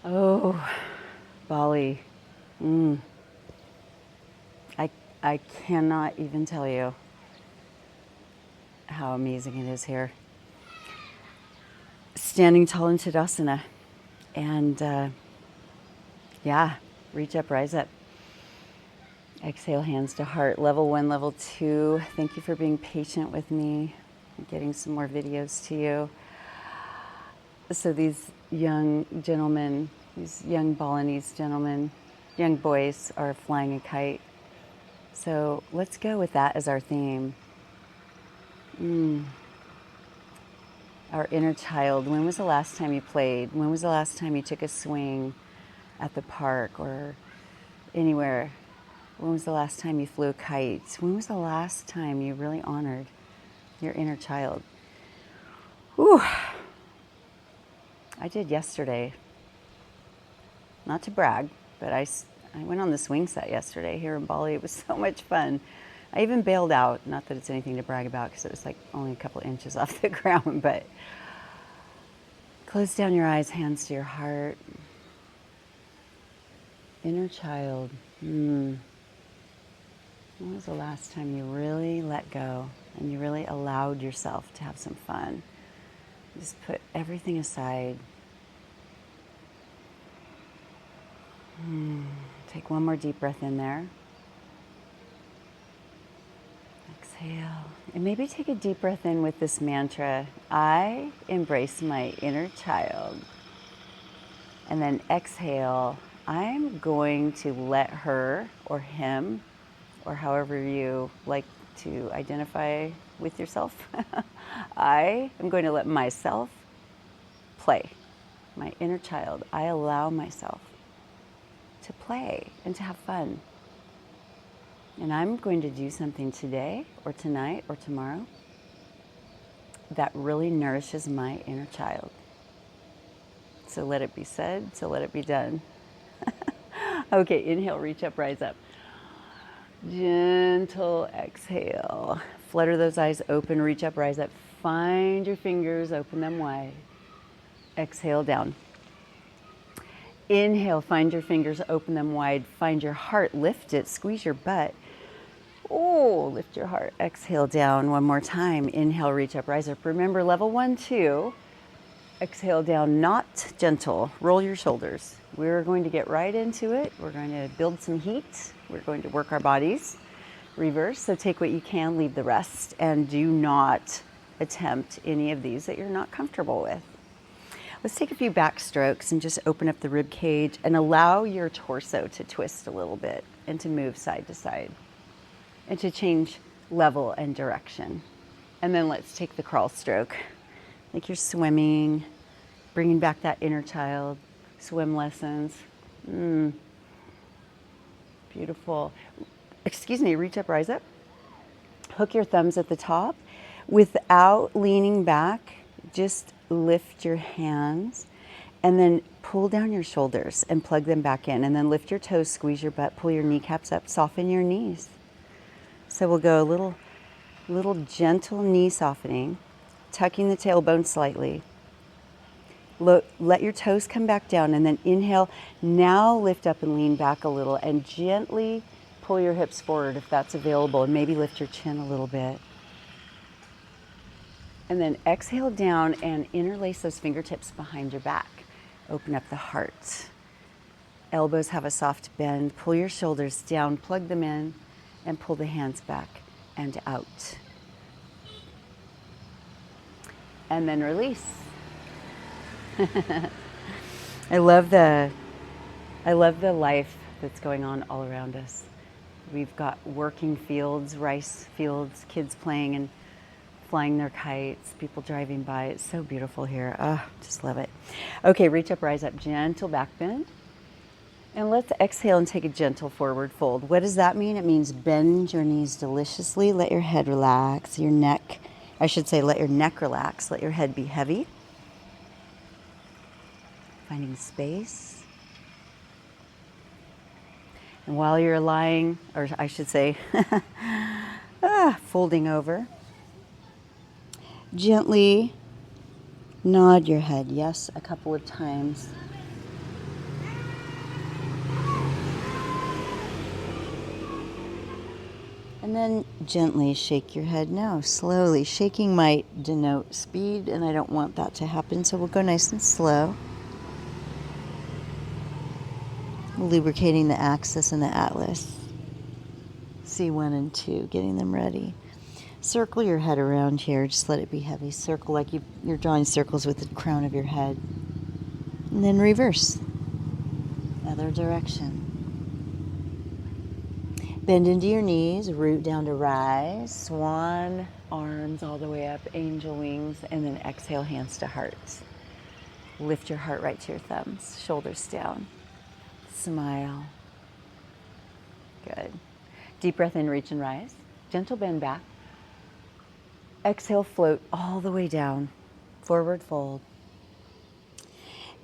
Oh, Bali. Mm. I cannot even tell you how amazing it is here. Standing tall in Tadasana. And yeah, reach up, rise up. Exhale, hands to heart. Level 1, level 2. Thank you for being patient with me. I'm getting some more videos to you. So these young gentlemen, these young Balinese gentlemen, young boys are flying a kite. So let's go with that as our theme. Our inner child. When was the last time you played? When was the last time you took a swing at the park or anywhere? When was the last time you flew a kite? When was the last time you really honored your inner child? Whew. I did yesterday. Not to brag, but I went on the swing set yesterday here in Bali. It was so much fun. I even bailed out. Not that it's anything to brag about because it was like only a couple inches off the ground, but close down your eyes, hands to your heart. Inner child. When was the last time you really let go and you really allowed yourself to have some fun? Just put everything aside. Take one more deep breath in there. Exhale. And maybe take a deep breath in with this mantra, I embrace my inner child. And then exhale, I'm going to let her or him, or however you like to identify with yourself, I am going to let myself play, my inner child. I allow myself to play and to have fun. And I'm going to do something today or tonight or tomorrow that really nourishes my inner child. So let it be said, so let it be done. Okay, inhale, reach up, rise up. Gentle exhale. Flutter those eyes open, reach up, rise up. Find your fingers, open them wide. Exhale down. Inhale, find your fingers, open them wide. Find your heart, lift it, squeeze your butt. Oh, lift your heart. Exhale down one more time. Inhale, reach up, rise up. Remember, level 1, 2. Exhale down, not gentle. Roll your shoulders. We're going to get right into it. We're going to build some heat. We're going to work our bodies. Reverse, so take what you can, leave the rest, and do not attempt any of these that you're not comfortable with. Let's take a few back strokes and just open up the rib cage and allow your torso to twist a little bit and to move side to side and to change level and direction. And then let's take the crawl stroke. Like you're swimming, bringing back that inner child, swim lessons. Beautiful. Excuse me, reach up, rise up. Hook your thumbs at the top. Without leaning back, just lift your hands and then pull down your shoulders and plug them back in. And then lift your toes, squeeze your butt, pull your kneecaps up, soften your knees. So we'll go a little gentle knee softening, tucking the tailbone slightly. Let your toes come back down and then inhale. Now lift up and lean back a little and gently pull your hips forward if that's available and maybe lift your chin a little bit. And then exhale down and interlace those fingertips behind your back. Open up the heart. Elbows have a soft bend. Pull your shoulders down, plug them in, and pull the hands back and out. And then release. I love the life that's going on all around us. We've got working fields, rice fields, kids playing and flying their kites, people driving by. It's so beautiful here. Just love it. Okay, reach up, rise up, gentle back bend. And let's exhale and take a gentle forward fold. What does that mean? It means bend your knees deliciously. Let your head relax, your neck. I should say let your neck relax. Let your head be heavy. Finding space. And while you're lying, or I should say, folding over, gently nod your head, yes, a couple of times. And then gently shake your head now, slowly. Shaking might denote speed, and I don't want that to happen, so we'll go nice and slow. Lubricating the axis and the atlas. C1 and 2, getting them ready. Circle your head around here, just let it be heavy. Circle like you're drawing circles with the crown of your head. And then reverse. Other direction. Bend into your knees, root down to rise, swan, arms all the way up, angel wings, and then exhale, hands to hearts. Lift your heart right to your thumbs, shoulders down. Smile. Good. Deep breath in, reach and rise. Gentle bend back. Exhale, float all the way down, forward fold.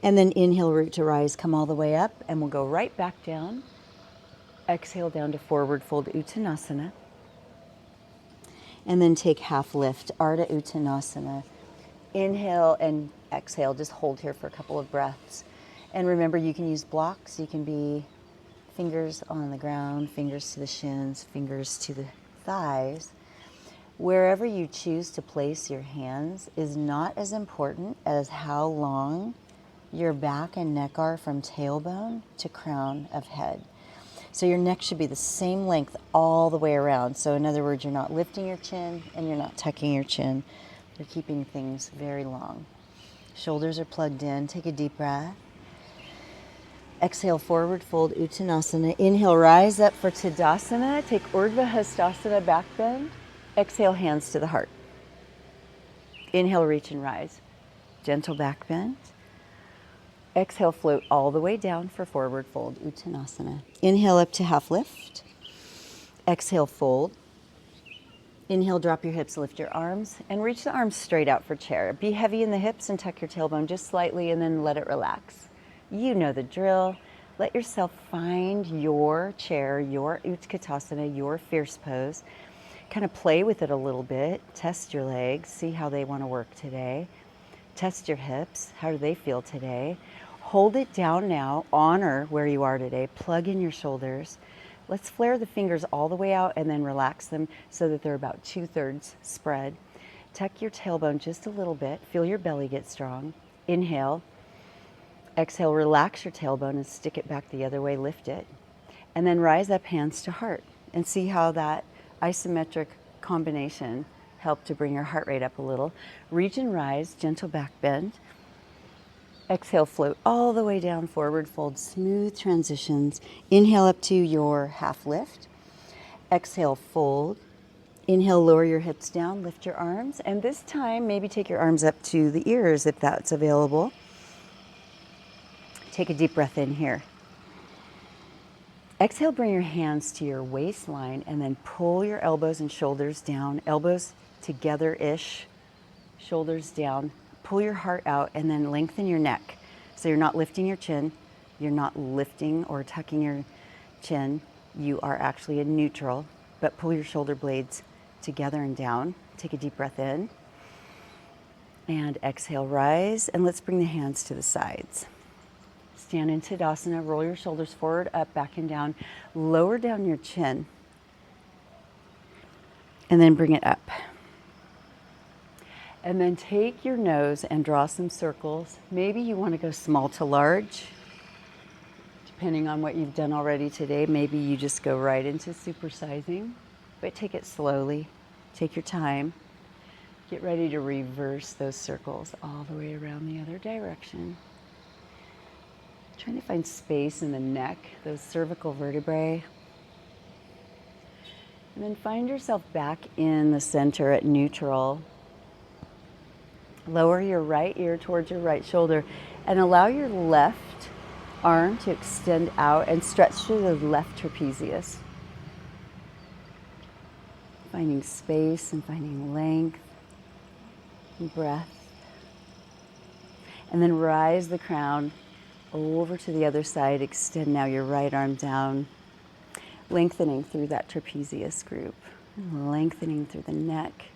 And then inhale, root to rise, come all the way up, and we'll go right back down. Exhale down to forward fold, Uttanasana. And then take half lift, Ardha Uttanasana. Inhale and exhale, just hold here for a couple of breaths. And remember, you can use blocks. You can be fingers on the ground, fingers to the shins, fingers to the thighs. Wherever you choose to place your hands is not as important as how long your back and neck are from tailbone to crown of head. So your neck should be the same length all the way around. So in other words, you're not lifting your chin and you're not tucking your chin. You're keeping things very long. Shoulders are plugged in. Take a deep breath. Exhale, forward fold, Uttanasana. Inhale, rise up for Tadasana. Take Urdhva Hastasana, back bend. Exhale, hands to the heart. Inhale, reach and rise. Gentle back bend. Exhale, float all the way down for forward fold, Uttanasana. Inhale up to half lift. Exhale, fold. Inhale, drop your hips, lift your arms, and reach the arms straight out for chair. Be heavy in the hips and tuck your tailbone just slightly, and then let it relax. You know the drill. Let yourself find your chair, your Utkatasana, your fierce pose. Kind of play with it a little bit. Test your legs, see how they want to work today. Test your hips, how do they feel today? Hold it down now, honor where you are today, plug in your shoulders. Let's flare the fingers all the way out and then relax them so that they're about 2/3 spread. Tuck your tailbone just a little bit, feel your belly get strong. Inhale, exhale, relax your tailbone and stick it back the other way, lift it. And then rise up, hands to heart, and see how that isometric combination helped to bring your heart rate up a little. Reach and rise, gentle back bend. Exhale, float all the way down, forward fold, smooth transitions. Inhale up to your half lift. Exhale, fold. Inhale, lower your hips down, lift your arms. And this time, maybe take your arms up to the ears if that's available. Take a deep breath in here. Exhale, bring your hands to your waistline and then pull your elbows and shoulders down. Elbows together-ish, shoulders down. Pull your heart out and then lengthen your neck. So you're not lifting your chin. You're not lifting or tucking your chin. You are actually in neutral, but pull your shoulder blades together and down. Take a deep breath in. And exhale, rise. And let's bring the hands to the sides. Stand in Tadasana, roll your shoulders forward, up, back and down. Lower down your chin. And then bring it up. And then take your nose and draw some circles. Maybe you want to go small to large. Depending on what you've done already today, maybe you just go right into supersizing. But take it slowly. Take your time. Get ready to reverse those circles all the way around the other direction. Trying to find space in the neck, those cervical vertebrae. And then find yourself back in the center at neutral. Lower your right ear towards your right shoulder and allow your left arm to extend out and stretch through the left trapezius. Finding space and finding length and breath. And then rise the crown over to the other side. Extend now your right arm down, lengthening through that trapezius group, and lengthening through the neck.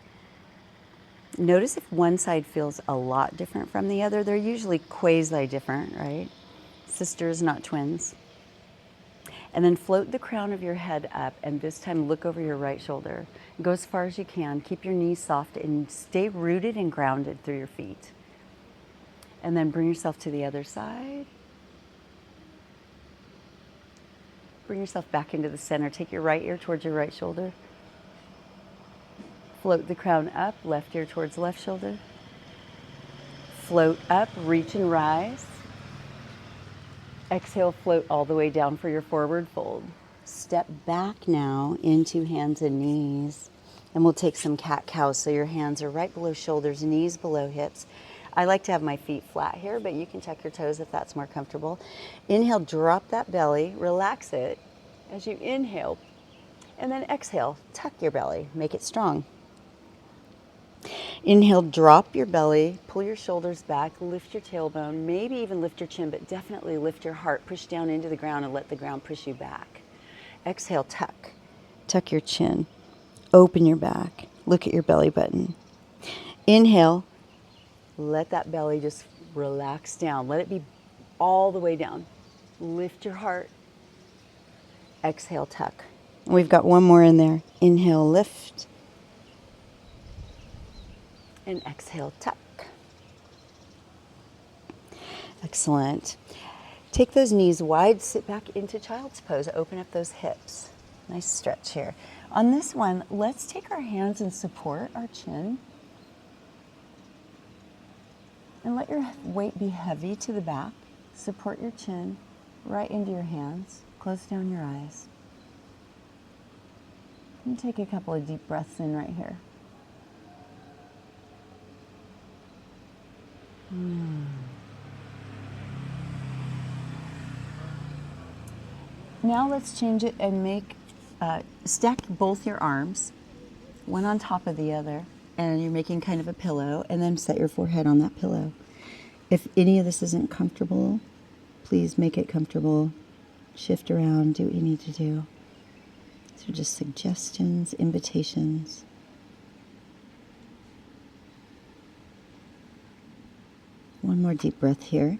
Notice if one side feels a lot different from the other. They're usually quasi-different, right? Sisters, not twins. And then float the crown of your head up, and this time look over your right shoulder. Go as far as you can. Keep your knees soft and stay rooted and grounded through your feet. And then bring yourself to the other side. Bring yourself back into the center. Take your right ear towards your right shoulder. Float the crown up, left ear towards left shoulder. Float up, reach and rise. Exhale, float all the way down for your forward fold. Step back now into hands and knees. And we'll take some cat-cow. So your hands are right below shoulders, knees below hips. I like to have my feet flat here, but you can tuck your toes if that's more comfortable. Inhale, drop that belly, relax it as you inhale. And then exhale, tuck your belly, make it strong. Inhale, drop your belly, pull your shoulders back, lift your tailbone, maybe even lift your chin, but definitely lift your heart, push down into the ground and let the ground push you back. Exhale, tuck. Tuck your chin. Open your back. Look at your belly button. Inhale, let that belly just relax down. Let it be all the way down. Lift your heart. Exhale, tuck. We've got one more in there. Inhale, lift. And exhale, tuck. Excellent. Take those knees wide, sit back into child's pose, open up those hips. Nice stretch here. On this one, let's take our hands and support our chin. And let your weight be heavy to the back. Support your chin right into your hands. Close down your eyes. And take a couple of deep breaths in right here. Now let's change it and stack both your arms, one on top of the other, and you're making kind of a pillow, and then set your forehead on that pillow. If any of this isn't comfortable, please make it comfortable. Shift around, do what you need to do. These are just suggestions, invitations. One more deep breath here.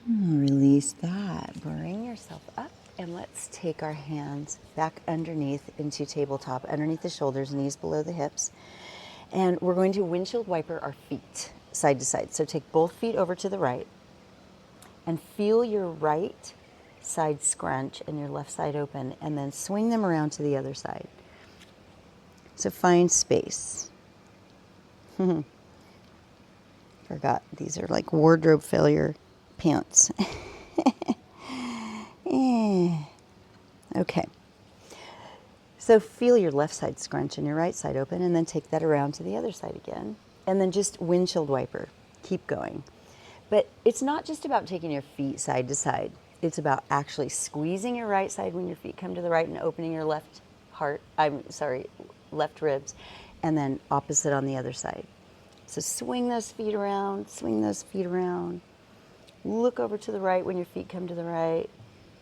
Release that. Bring yourself up, and let's take our hands back underneath into tabletop, underneath the shoulders, knees below the hips. And we're going to windshield wiper our feet side to side. So take both feet over to the right and feel your right side scrunch and your left side open, and then swing them around to the other side. So find space. Forgot, these are like wardrobe failure pants. Okay. So feel your left side scrunch and your right side open, and then take that around to the other side again. And then just windshield wiper. Keep going. But it's not just about taking your feet side to side. It's about actually squeezing your right side when your feet come to the right and opening your left ribs, and then opposite on the other side. So swing those feet around, swing those feet around. Look over to the right when your feet come to the right.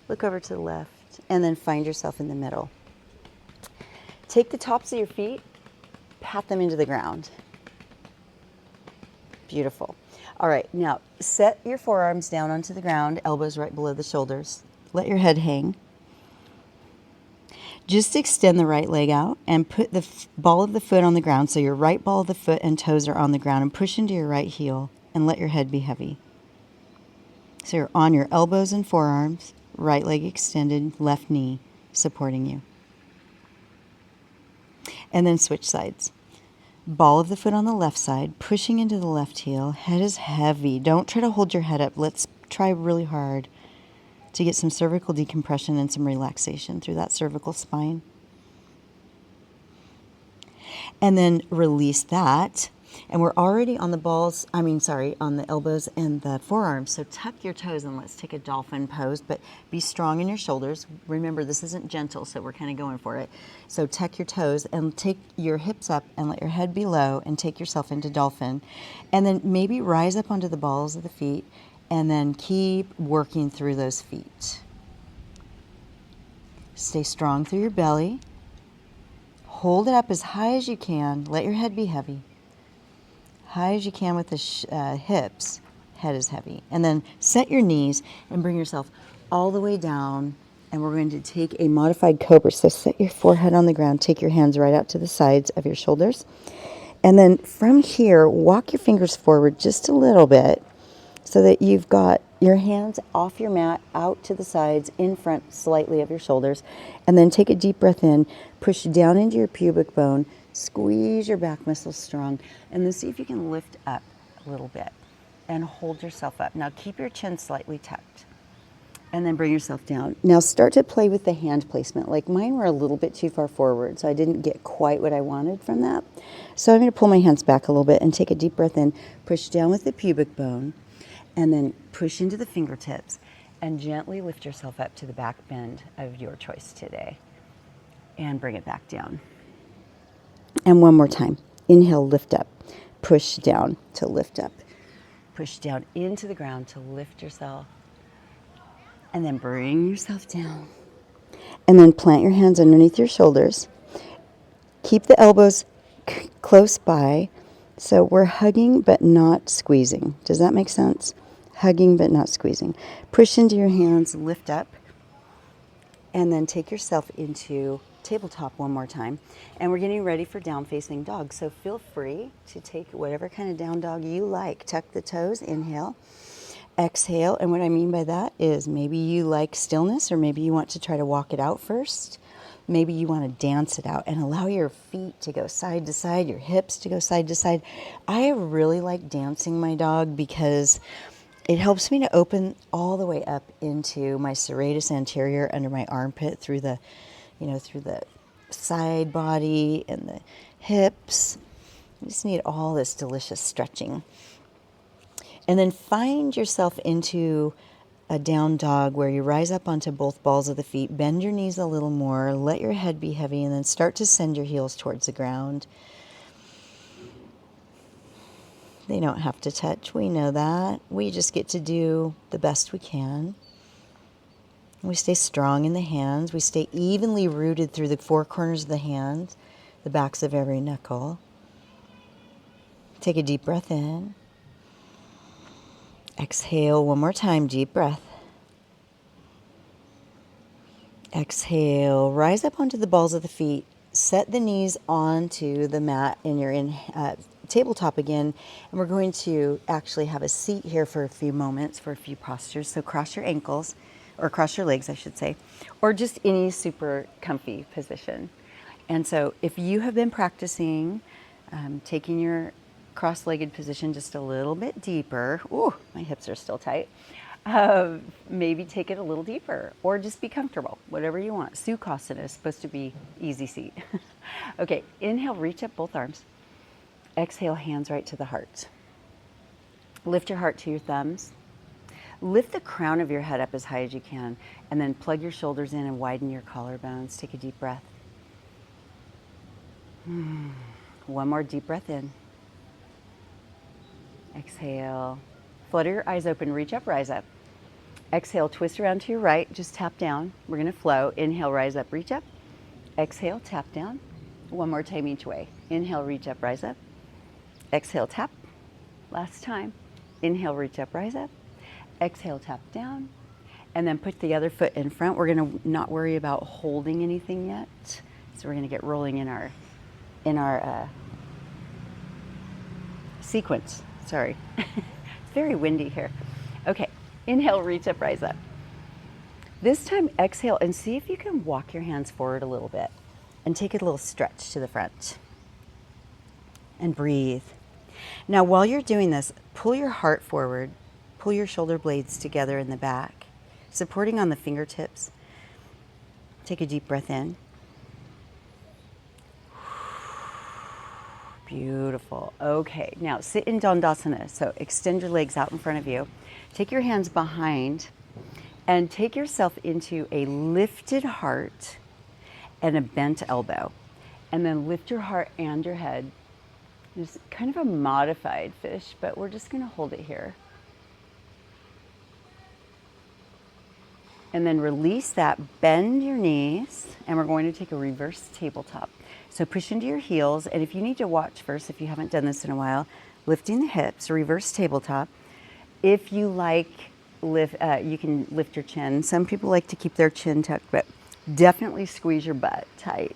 Look over to the left, and then find yourself in the middle. Take the tops of your feet, pat them into the ground. Beautiful. All right, now set your forearms down onto the ground, elbows right below the shoulders. Let your head hang. Just extend the right leg out and put the ball of the foot on the ground, so your right ball of the foot and toes are on the ground, and push into your right heel and let your head be heavy. So you're on your elbows and forearms, right leg extended, left knee supporting you. And then switch sides. Ball of the foot on the left side, pushing into the left heel. Head is heavy. Don't try to hold your head up. Let's try really hard to get some cervical decompression and some relaxation through that cervical spine. And then release that. And we're already on on the elbows and the forearms. So tuck your toes and let's take a dolphin pose, but be strong in your shoulders. Remember, this isn't gentle, so we're kind of going for it. So tuck your toes and take your hips up and let your head be low and take yourself into dolphin. And then maybe rise up onto the balls of the feet and then keep working through those feet. Stay strong through your belly. Hold it up as high as you can. Let your head be heavy. High as you can with the hips. head is heavy. And then set your knees and bring yourself all the way down. And we're going to take a modified cobra. So set your forehead on the ground. Take your hands right out to the sides of your shoulders. And then from here, walk your fingers forward just a little bit so that you've got your hands off your mat, out to the sides, in front slightly of your shoulders. And then take a deep breath in, push down into your pubic bone, squeeze your back muscles strong, and then see if you can lift up a little bit and hold yourself up. Now keep your chin slightly tucked. And then bring yourself down. Now start to play with the hand placement. Like mine were a little bit too far forward, so I didn't get quite what I wanted from that. So I'm going to pull my hands back a little bit and take a deep breath in, push down with the pubic bone, and then push into the fingertips and gently lift yourself up to the back bend of your choice today. And bring it back down. And one more time. Inhale, lift up. Push down to lift up. Push down into the ground to lift yourself. And then bring yourself down. And then plant your hands underneath your shoulders. Keep the elbows close by. So we're hugging but not squeezing. Does that make sense? Hugging but not squeezing. Push into your hands, lift up. And then take yourself into tabletop one more time. And we're getting ready for down facing dog. So feel free to take whatever kind of down dog you like. Tuck the toes, inhale. Exhale, and what I mean by that is maybe you like stillness, or maybe you want to try to walk it out first. Maybe you want to dance it out and allow your feet to go side to side, your hips to go side to side. I really like dancing my dog because it helps me to open all the way up into my serratus anterior under my armpit through the, through the side body and the hips. You just need all this delicious stretching. And then find yourself into a down dog where you rise up onto both balls of the feet, bend your knees a little more, let your head be heavy, and then start to send your heels towards the ground. They don't have to touch, we know that. We just get to do the best we can. We stay strong in the hands. We stay evenly rooted through the four corners of the hands, the backs of every knuckle. Take a deep breath in. Exhale one more time, deep breath. Exhale, rise up onto the balls of the feet. Set the knees onto the mat and you're in tabletop again. And we're going to actually have a seat here for a few moments, for a few postures. So cross your ankles, or cross your legs, I should say, or just any super comfy position. And so if you have been practicing taking your cross-legged position just a little bit deeper. Ooh, my hips are still tight. Maybe take it a little deeper or just be comfortable, whatever you want. Sukhasana is supposed to be easy seat. Okay, inhale, reach up both arms. Exhale, hands right to the heart. Lift your heart to your thumbs. Lift the crown of your head up as high as you can and then plug your shoulders in and widen your collarbones. Take a deep breath. One more deep breath in. Exhale. Flutter your eyes open, reach up, rise up. Exhale, twist around to your right, just tap down. We're going to flow. Inhale, rise up, reach up. Exhale, tap down. One more time each way. Inhale, reach up, rise up. Exhale, tap. Last time. Inhale, reach up, rise up. Exhale, tap down. And then put the other foot in front. We're going to not worry about holding anything yet. So we're going to get rolling in our sequence. Sorry. It's very windy here. Okay. Inhale, reach up, rise up. This time, exhale and see if you can walk your hands forward a little bit and take a little stretch to the front. And breathe. Now, while you're doing this, pull your heart forward, pull your shoulder blades together in the back, supporting on the fingertips. Take a deep breath in. Beautiful. Okay, now sit in Dandasana. So extend your legs out in front of you. Take your hands behind and take yourself into a lifted heart and a bent elbow. And then lift your heart and your head. It's kind of a modified fish, but we're just going to hold it here. And then release that, bend your knees, and we're going to take a reverse tabletop. So push into your heels, and if you need to watch first, if you haven't done this in a while, lifting the hips, reverse tabletop, If you like, you can lift your chin. Some people like to keep their chin tucked, but definitely squeeze your butt tight.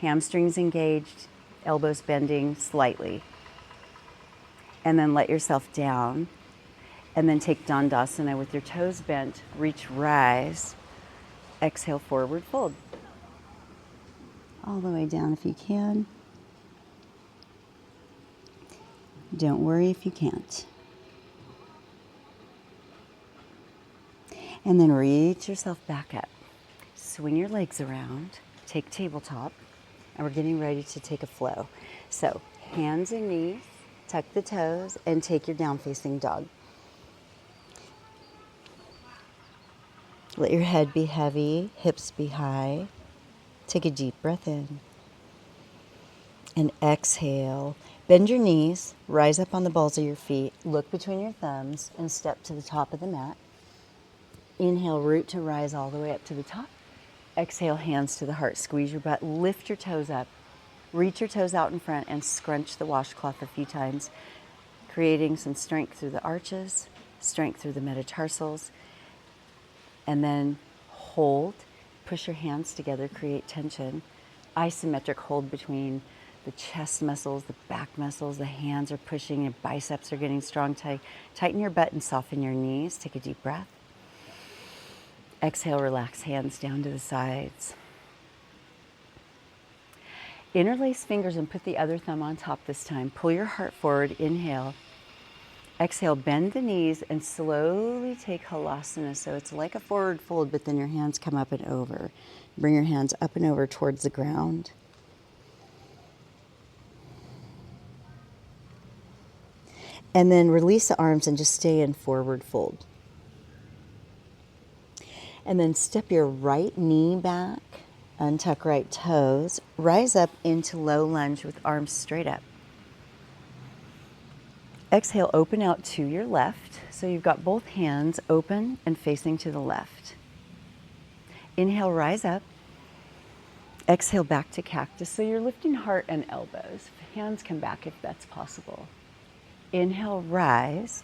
Hamstrings engaged, elbows bending slightly. And then let yourself down. And then take Dandasana with your toes bent. Reach, rise. Exhale, forward fold. All the way down if you can. Don't worry if you can't. And then reach yourself back up. Swing your legs around. Take tabletop. And we're getting ready to take a flow. So hands and knees, tuck the toes, and take your down facing dog. Let your head be heavy, hips be high. Take a deep breath in. And exhale. Bend your knees, rise up on the balls of your feet, look between your thumbs, and step to the top of the mat. Inhale, root to rise all the way up to the top. Exhale, hands to the heart. Squeeze your butt, lift your toes up. Reach your toes out in front and scrunch the washcloth a few times, creating some strength through the arches, strength through the metatarsals. And then hold, push your hands together, create tension. Isometric hold between the chest muscles, the back muscles, the hands are pushing, your biceps are getting strong. Tighten your butt and soften your knees. Take a deep breath. Exhale, relax hands down to the sides. Interlace fingers and put the other thumb on top this time. Pull your heart forward, inhale. Exhale, bend the knees and slowly take Halasana. So it's like a forward fold, but then your hands come up and over. Bring your hands up and over towards the ground. And then release the arms and just stay in forward fold. And then step your right knee back, untuck right toes, rise up into low lunge with arms straight up. Exhale, open out to your left. So you've got both hands open and facing to the left. Inhale, rise up. Exhale, back to cactus. So you're lifting heart and elbows. Hands come back if that's possible. Inhale, rise.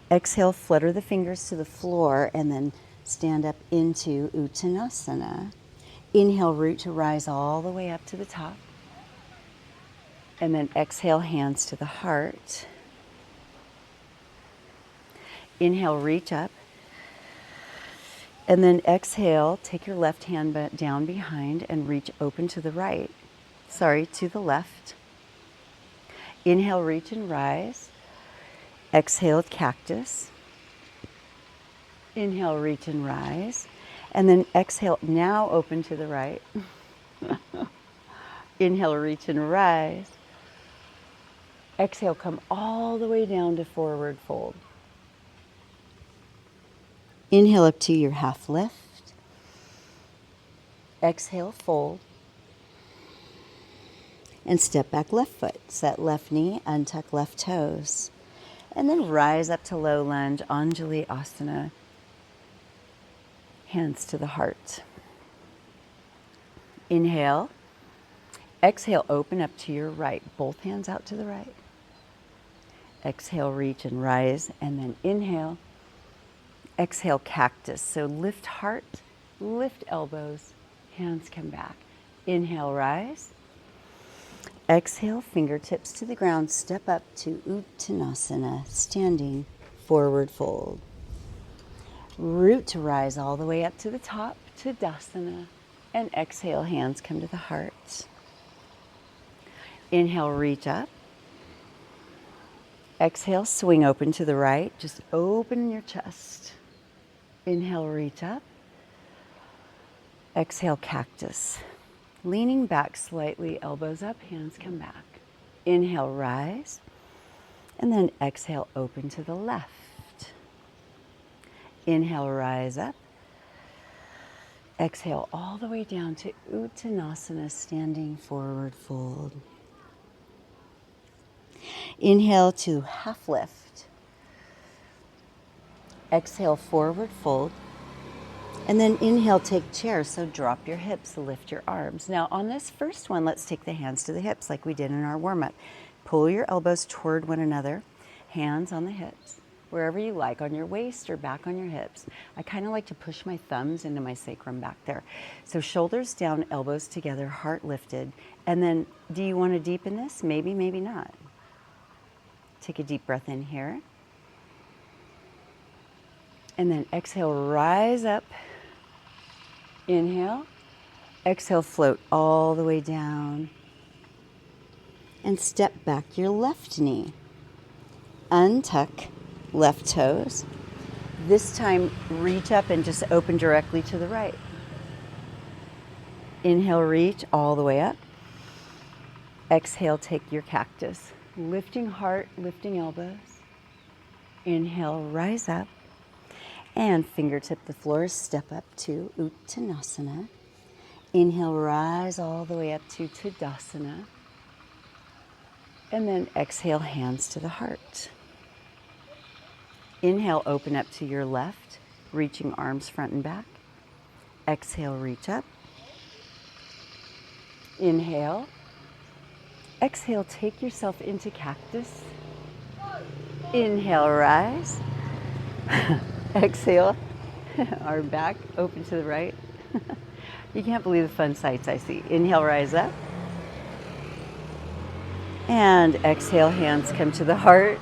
Exhale, flutter the fingers to the floor and then stand up into Uttanasana. Inhale, root to rise all the way up to the top. And then exhale, hands to the heart. Inhale, reach up. And then exhale, take your left hand down behind and reach open to the right. To the left. Inhale, reach and rise. Exhale, cactus. Inhale, reach and rise. And then exhale, now open to the right. Inhale, reach and rise. Exhale, come all the way down to forward fold. Inhale up to your half lift. Exhale, fold. And step back left foot. Set left knee, untuck left toes. And then rise up to low lunge, Anjali Asana. Hands to the heart. Inhale. Exhale, open up to your right. Both hands out to the right. Exhale, reach and rise. And then inhale. Exhale, cactus. So lift heart, lift elbows, hands come back. Inhale, rise. Exhale, fingertips to the ground. Step up to Uttanasana, standing forward fold. Root to rise all the way up to the top, to Dasana. And exhale, hands come to the heart. Inhale, reach up. Exhale, swing open to the right. Just open your chest. Inhale, reach up. Exhale, cactus. Leaning back slightly, elbows up, hands come back. Inhale, rise. And then exhale, open to the left. Inhale, rise up. Exhale all the way down to Uttanasana, standing forward fold. Inhale to half lift. Exhale, forward fold. And then inhale, take chair. So drop your hips, lift your arms. Now on this first one, let's take the hands to the hips like we did in our warm-up. Pull your elbows toward one another, hands on the hips. wherever you like, on your waist or back on your hips. I kind of like to push my thumbs into my sacrum back there. So shoulders down, elbows together, heart lifted. And then, do you want to deepen this? Maybe, maybe not. Take a deep breath in here. And then exhale, rise up. Inhale. Exhale, float all the way down. And step back your left knee. Untuck left toes. This time, reach up and just open directly to the right. Inhale, reach all the way up. Exhale, take your cactus. Lifting heart, lifting elbows. Inhale, rise up. And fingertip the floor, step up to Uttanasana. Inhale, rise all the way up to Tadasana. And then exhale, hands to the heart. Inhale, open up to your left, reaching arms front and back. Exhale, reach up. Inhale. Exhale, take yourself into cactus. Inhale, rise. Exhale, arm back, open to the right. You can't believe the fun sights I see. Inhale, rise up. And exhale, hands come to the heart.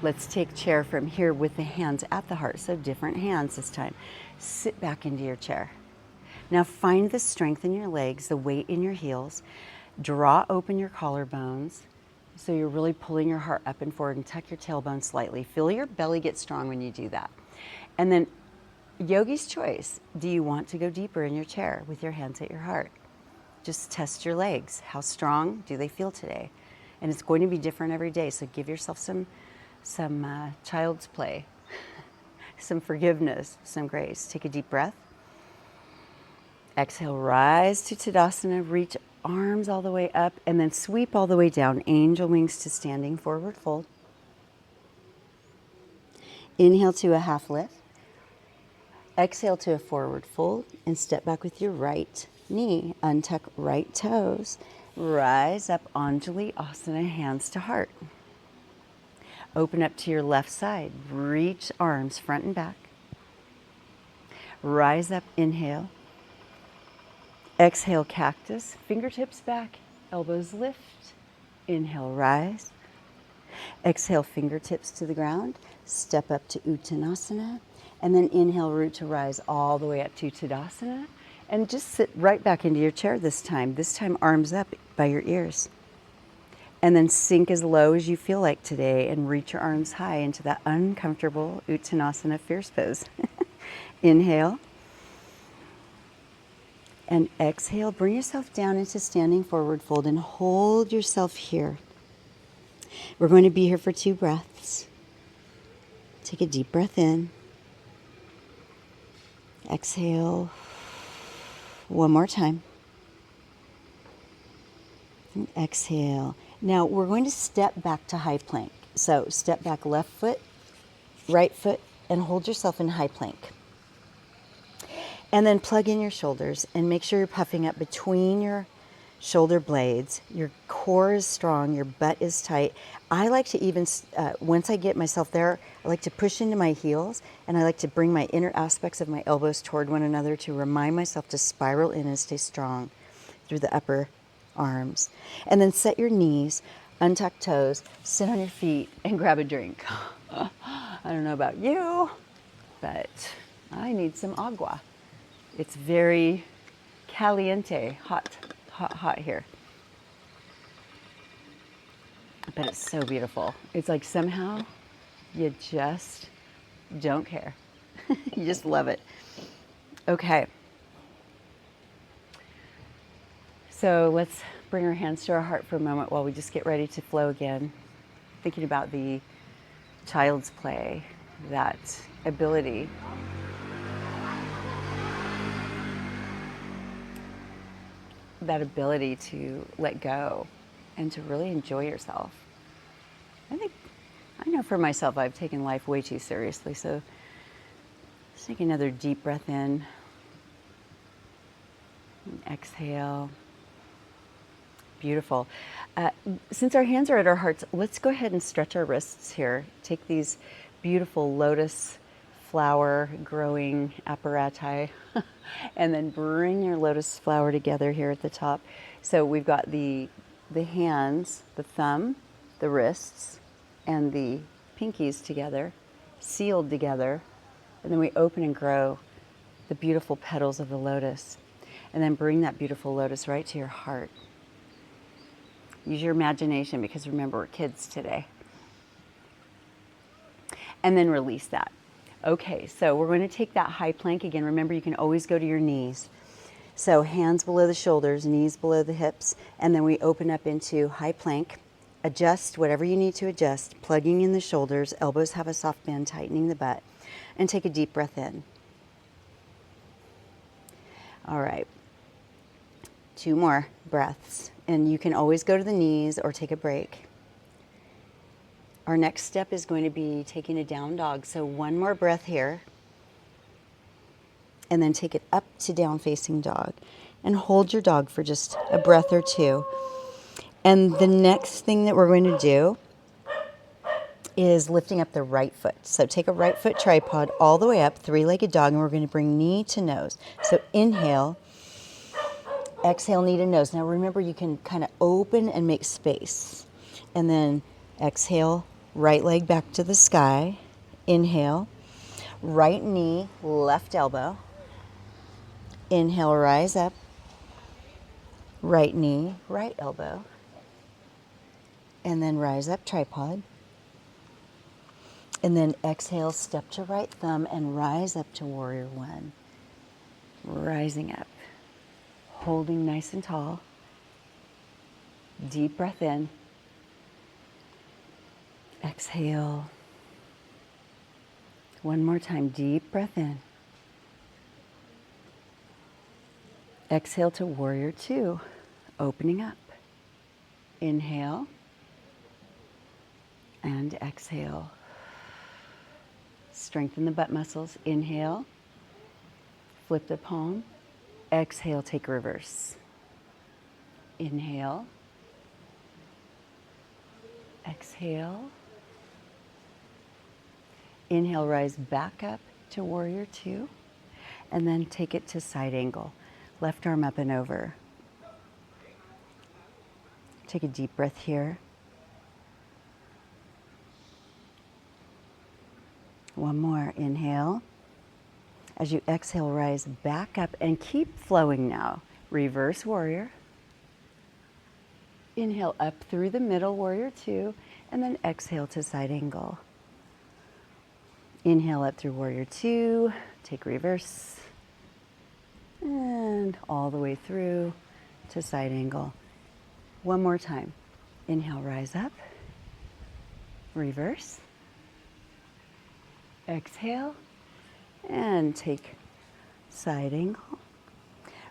Let's take chair from here with the hands at the heart. So different hands this time. Sit back into your chair. Now find the strength in your legs, the weight in your heels. Draw open your collarbones. So you're really pulling your heart up and forward, and tuck your tailbone slightly. Feel your belly get strong when you do that. And then yogi's choice. Do you want to go deeper in your chair with your hands at your heart? Just test your legs. How strong do they feel today? And it's going to be different every day. So give yourself some child's play, some forgiveness, some grace. Take a deep breath. Exhale, rise to Tadasana, reach arms all the way up, and then sweep all the way down. Angel wings to standing forward fold. Inhale to a half lift. Exhale to a forward fold, and step back with your right knee. Untuck right toes. Rise up, Anjali Asana, hands to heart. Open up to your left side. Reach arms front and back. Rise up, inhale. Exhale, cactus. Fingertips back, elbows lift. Inhale, rise. Exhale, fingertips to the ground. Step up to Uttanasana. And then inhale, root to rise all the way up to Tadasana. And just sit right back into your chair this time. This time, arms up by your ears. And then sink as low as you feel like today and reach your arms high into that uncomfortable Uttanasana fierce pose. Inhale. And exhale, bring yourself down into standing forward fold and hold yourself here. We're going to be here for 2 breaths. Take a deep breath in. Exhale. One more time. And exhale. Now we're going to step back to high plank. So step back, left foot, right foot, and hold yourself in high plank. And then plug in your shoulders and make sure you're puffing up between your shoulder blades. Your core is strong, your butt is tight. I like to even, once I get myself there, I like to push into my heels, and I like to bring my inner aspects of my elbows toward one another to remind myself to spiral in and stay strong through the upper arms. And then set your knees, untuck toes, sit on your feet, and grab a drink. I don't know about you, but I need some agua. It's very caliente, hot here. But it's so beautiful. It's like somehow you just don't care. You just love it. Okay. So let's bring our hands to our heart for a moment while we just get ready to flow again. Thinking about the child's play, that ability to let go and to really enjoy yourself. I know for myself, I've taken life way too seriously. So just take another deep breath in and exhale. Beautiful. Since our hands are at our hearts, let's go ahead and stretch our wrists here. Take these beautiful lotus flower growing apparati and then bring your lotus flower together here at the top. So we've got the hands, the thumb, the wrists, and the pinkies together, sealed together, and then we open and grow the beautiful petals of the lotus. And then bring that beautiful lotus right to your heart. Use your imagination, because remember, we're kids today. And then release that. Okay, so we're going to take that high plank again. Remember, you can always go to your knees. So hands below the shoulders, knees below the hips, and then we open up into high plank. Adjust whatever you need to adjust, plugging in the shoulders, elbows have a soft bend, tightening the butt, and take a deep breath in. All right. 2 more breaths, and you can always go to the knees or take a break. Our next step is going to be taking a down dog. So 1 more breath here, and then take it up to down facing dog, and hold your dog for just a breath or 2. And the next thing that we're going to do is lifting up the right foot. So take a right foot tripod all the way up, 3-legged dog, and we're going to bring knee to nose. So inhale. Exhale, knee to nose. Now remember, you can kind of open and make space. And then exhale, right leg back to the sky. Inhale, right knee, left elbow. Inhale, rise up. Right knee, right elbow. And then rise up, tripod. And then exhale, step to right thumb and rise up to warrior 1. Rising up. Holding nice and tall. Deep breath in. Exhale. 1 more time, deep breath in. Exhale to warrior 2, opening up. Inhale. And exhale. Strengthen the butt muscles. Inhale. Flip the palm. Exhale, take reverse. Inhale. Exhale. Inhale, rise back up to warrior 2, and then take it to side angle. Left arm up and over. Take a deep breath here. 1 more, inhale. As you exhale, rise back up and keep flowing now. Reverse warrior. Inhale up through the middle, warrior 2, and then exhale to side angle. Inhale up through warrior 2, take reverse, and all the way through to side angle. 1 more time. Inhale, rise up, reverse, exhale, and take side angle.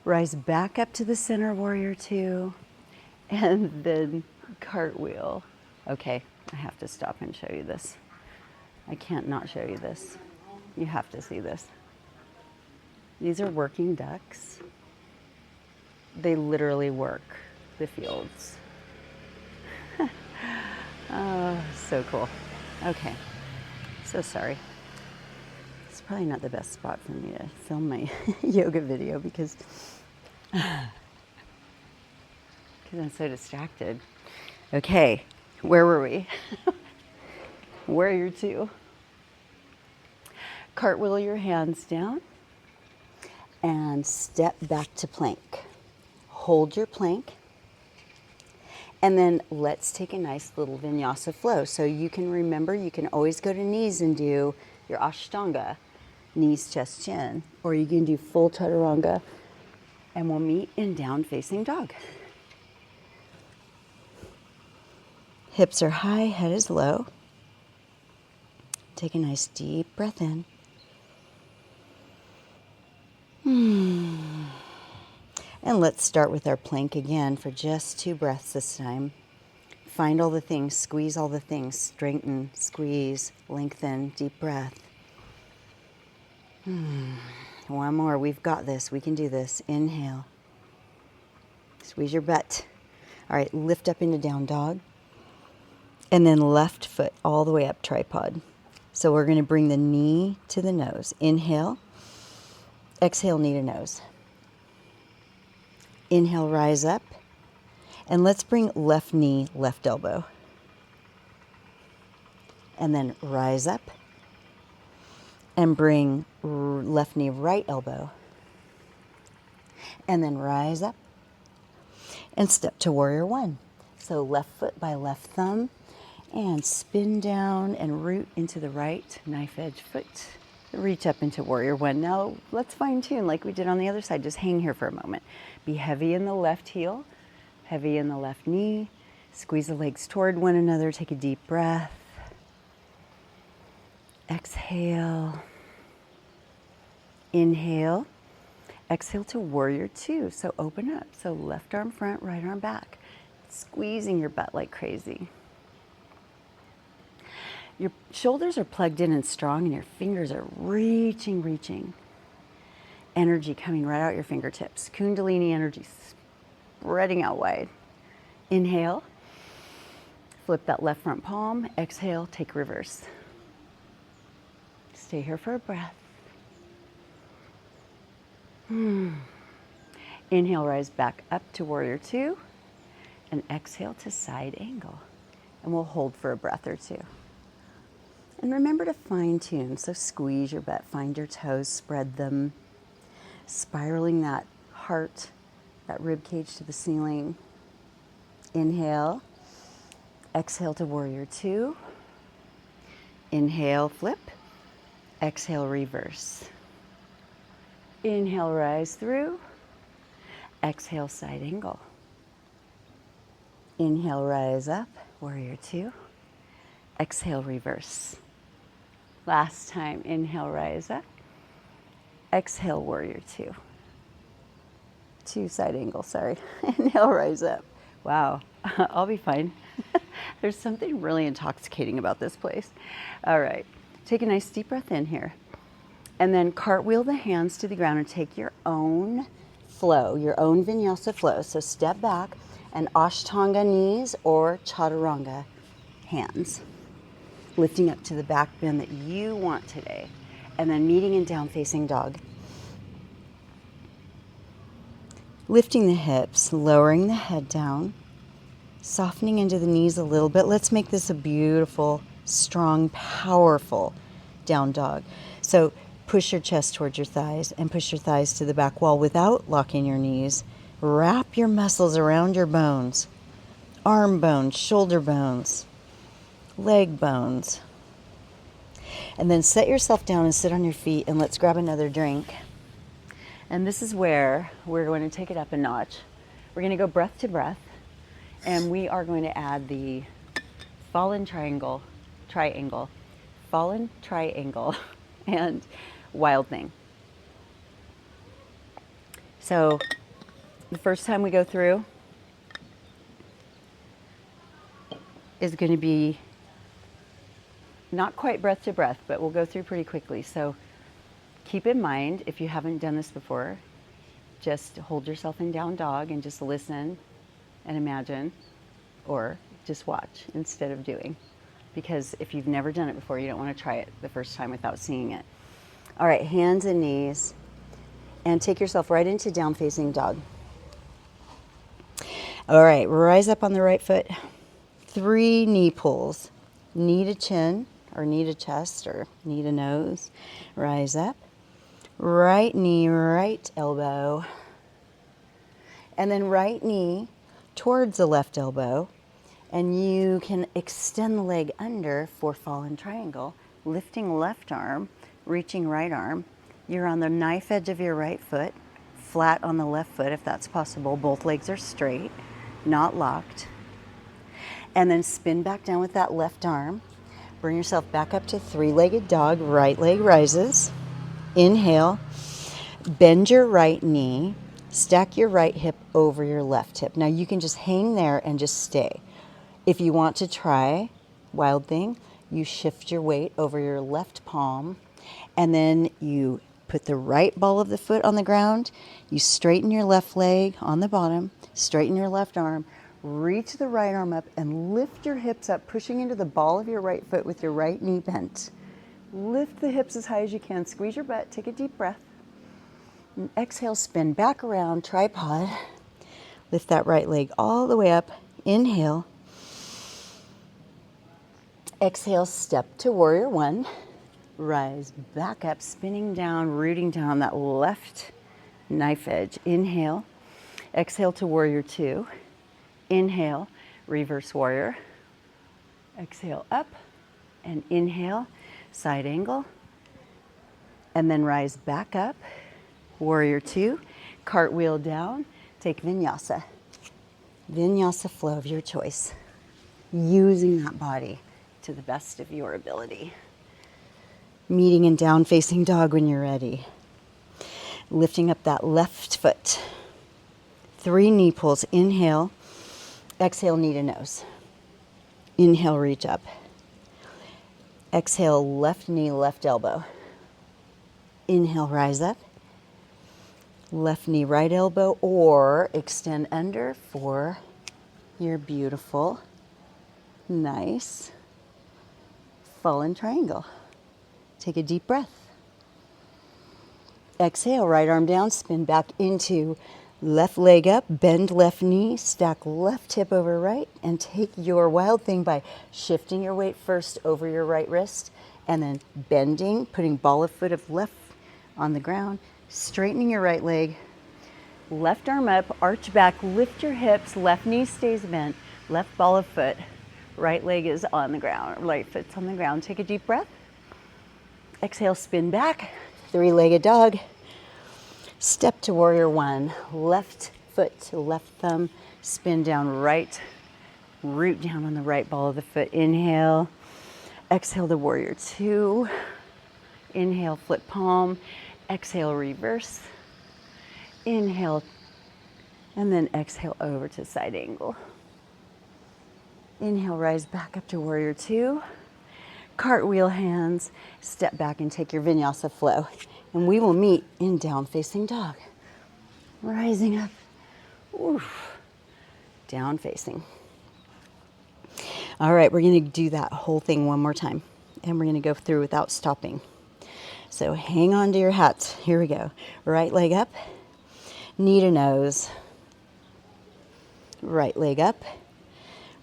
Rise back up to the center, warrior 2, and then cartwheel. Okay, I have to stop and show you this. I can't not show you this. You have to see this. These are working ducks. They literally work the fields. Oh, so cool. Okay, so sorry. It's probably not the best spot for me to film my yoga video because I'm so distracted. Okay, where were we? Warrior 2. Cartwheel your hands down and step back to plank. Hold your plank. And then let's take a nice little vinyasa flow. So you can remember, you can always go to knees and do your Ashtanga, knees, chest, chin, or you can do full chaturanga, and we'll meet in down facing dog. Hips are high, head is low. Take a nice deep breath in. And let's start with our plank again for just 2 breaths this time. Find all the things, squeeze all the things, straighten, squeeze, lengthen, deep breath. 1 more, we've got this, we can do this. Inhale. Squeeze your butt. All right, lift up into down dog. And then left foot all the way up tripod. So we're going to bring the knee to the nose. Inhale. Exhale, knee to nose. Inhale, rise up. And let's bring left knee, left elbow. And then rise up. And bring left knee, right elbow. And then rise up. And step to warrior one. So left foot by left thumb. And spin down and root into the right knife edge foot. Reach up into warrior one. Now let's fine tune like we did on the other side. Just hang here for a moment. Be heavy in the left heel, heavy in the left knee. Squeeze the legs toward one another. Take a deep breath. Exhale. Inhale. Exhale to warrior two. So open up. So left arm front, right arm back. Squeezing your butt like crazy. Your shoulders are plugged in and strong, and your fingers are reaching. Energy coming right out your fingertips. Kundalini energy spreading out wide. Inhale. Flip that left front palm. Exhale, take reverse. Stay here for a breath. Inhale, rise back up to warrior two. And exhale to side angle. And we'll hold for a breath or two. And remember to fine tune. So squeeze your butt, find your toes, spread them. Spiraling that heart, that rib cage to the ceiling. Inhale. Exhale to warrior two. Inhale, flip. Exhale, reverse. Inhale, rise through. Exhale, side angle. Inhale, rise up, warrior two. Exhale, reverse. Last time, inhale, rise up. Exhale, warrior two. Two side angle, sorry. Inhale, rise up. Wow, I'll be fine. There's something really intoxicating about this place. All right, take a nice deep breath in here. And then cartwheel the hands to the ground and take your own flow, your own vinyasa flow. So step back and Ashtanga knees or Chaturanga hands. Lifting up to the back bend that you want today. And then meeting in down facing dog. Lifting the hips, lowering the head down. Softening into the knees a little bit. Let's make this a beautiful, strong, powerful down dog. So push your chest towards your thighs and push your thighs to the back wall without locking your knees. Wrap your muscles around your bones. Arm bones, shoulder bones, leg bones. And then set yourself down and sit on your feet, and let's grab another drink. And this is where we're going to take it up a notch. We're going to go breath to breath, and we are going to add the fallen triangle, fallen triangle, and wild thing. So the first time we go through is going to be not quite breath to breath, but we'll go through pretty quickly. So keep in mind, if you haven't done this before, just hold yourself in down dog and just listen and imagine, or just watch instead of doing. Because if you've never done it before, you don't want to try it the first time without seeing it. All right, hands and knees, and take yourself right into down facing dog. All right, rise up on the right foot. 3 knee pulls, knee to chin, or knee to chest, or knee to nose. Rise up. Right knee, right elbow. And then right knee towards the left elbow. And you can extend the leg under for fallen triangle. Lifting left arm, reaching right arm. You're on the knife edge of your right foot, flat on the left foot if that's possible. Both legs are straight, not locked. And then spin back down with that left arm. Bring yourself back up to 3-legged dog. Right leg rises. Inhale. Bend your right knee. Stack your right hip over your left hip. Now you can just hang there and just stay. If you want to try wild thing, you shift your weight over your left palm, and then you put the right ball of the foot on the ground. You straighten your left leg on the bottom, straighten your left arm, Reach the right arm up and lift your hips up, pushing into the ball of your right foot with your right knee bent. Lift the hips as high as you can. Squeeze your butt. Take a deep breath. And exhale, spin back around, tripod. Lift that right leg all the way up. Inhale. Exhale, step to warrior one. Rise back up, spinning down, rooting down that left knife edge. Inhale. Exhale to warrior two. Inhale, reverse warrior. Exhale up and inhale, side angle. And then rise back up, warrior two, cartwheel down, take vinyasa. Vinyasa flow of your choice, using that body to the best of your ability. Meeting in down facing dog when you're ready. Lifting up that left foot. 3 knee pulls, inhale, exhale, knee to nose. Inhale, reach up. Exhale, left knee, left elbow. Inhale, rise up. Left knee, right elbow, or extend under for your beautiful, nice, fallen triangle. Take a deep breath. Exhale, right arm down, spin back into left leg up, bend left knee, stack left hip over right, and take your wild thing by shifting your weight first over your right wrist, and then bending, putting ball of foot of left on the ground, straightening your right leg, left arm up, arch back, lift your hips, left knee stays bent, left ball of foot, right leg is on the ground, right foot's on the ground. Take a deep breath. Exhale, spin back, 3-legged dog. Step to warrior one, left foot to left thumb, spin down right, root down on the right ball of the foot. Inhale, exhale to warrior two. Inhale, flip palm, exhale, reverse. Inhale, and then exhale over to side angle. Inhale, rise back up to warrior two. Cartwheel hands, step back and take your vinyasa flow. And we will meet in down facing dog. Rising up, oof, down facing. All right, we're gonna do that whole thing one more time. And we're gonna go through without stopping. So hang on to your hats. Here we go. Right leg up, knee to nose. Right leg up,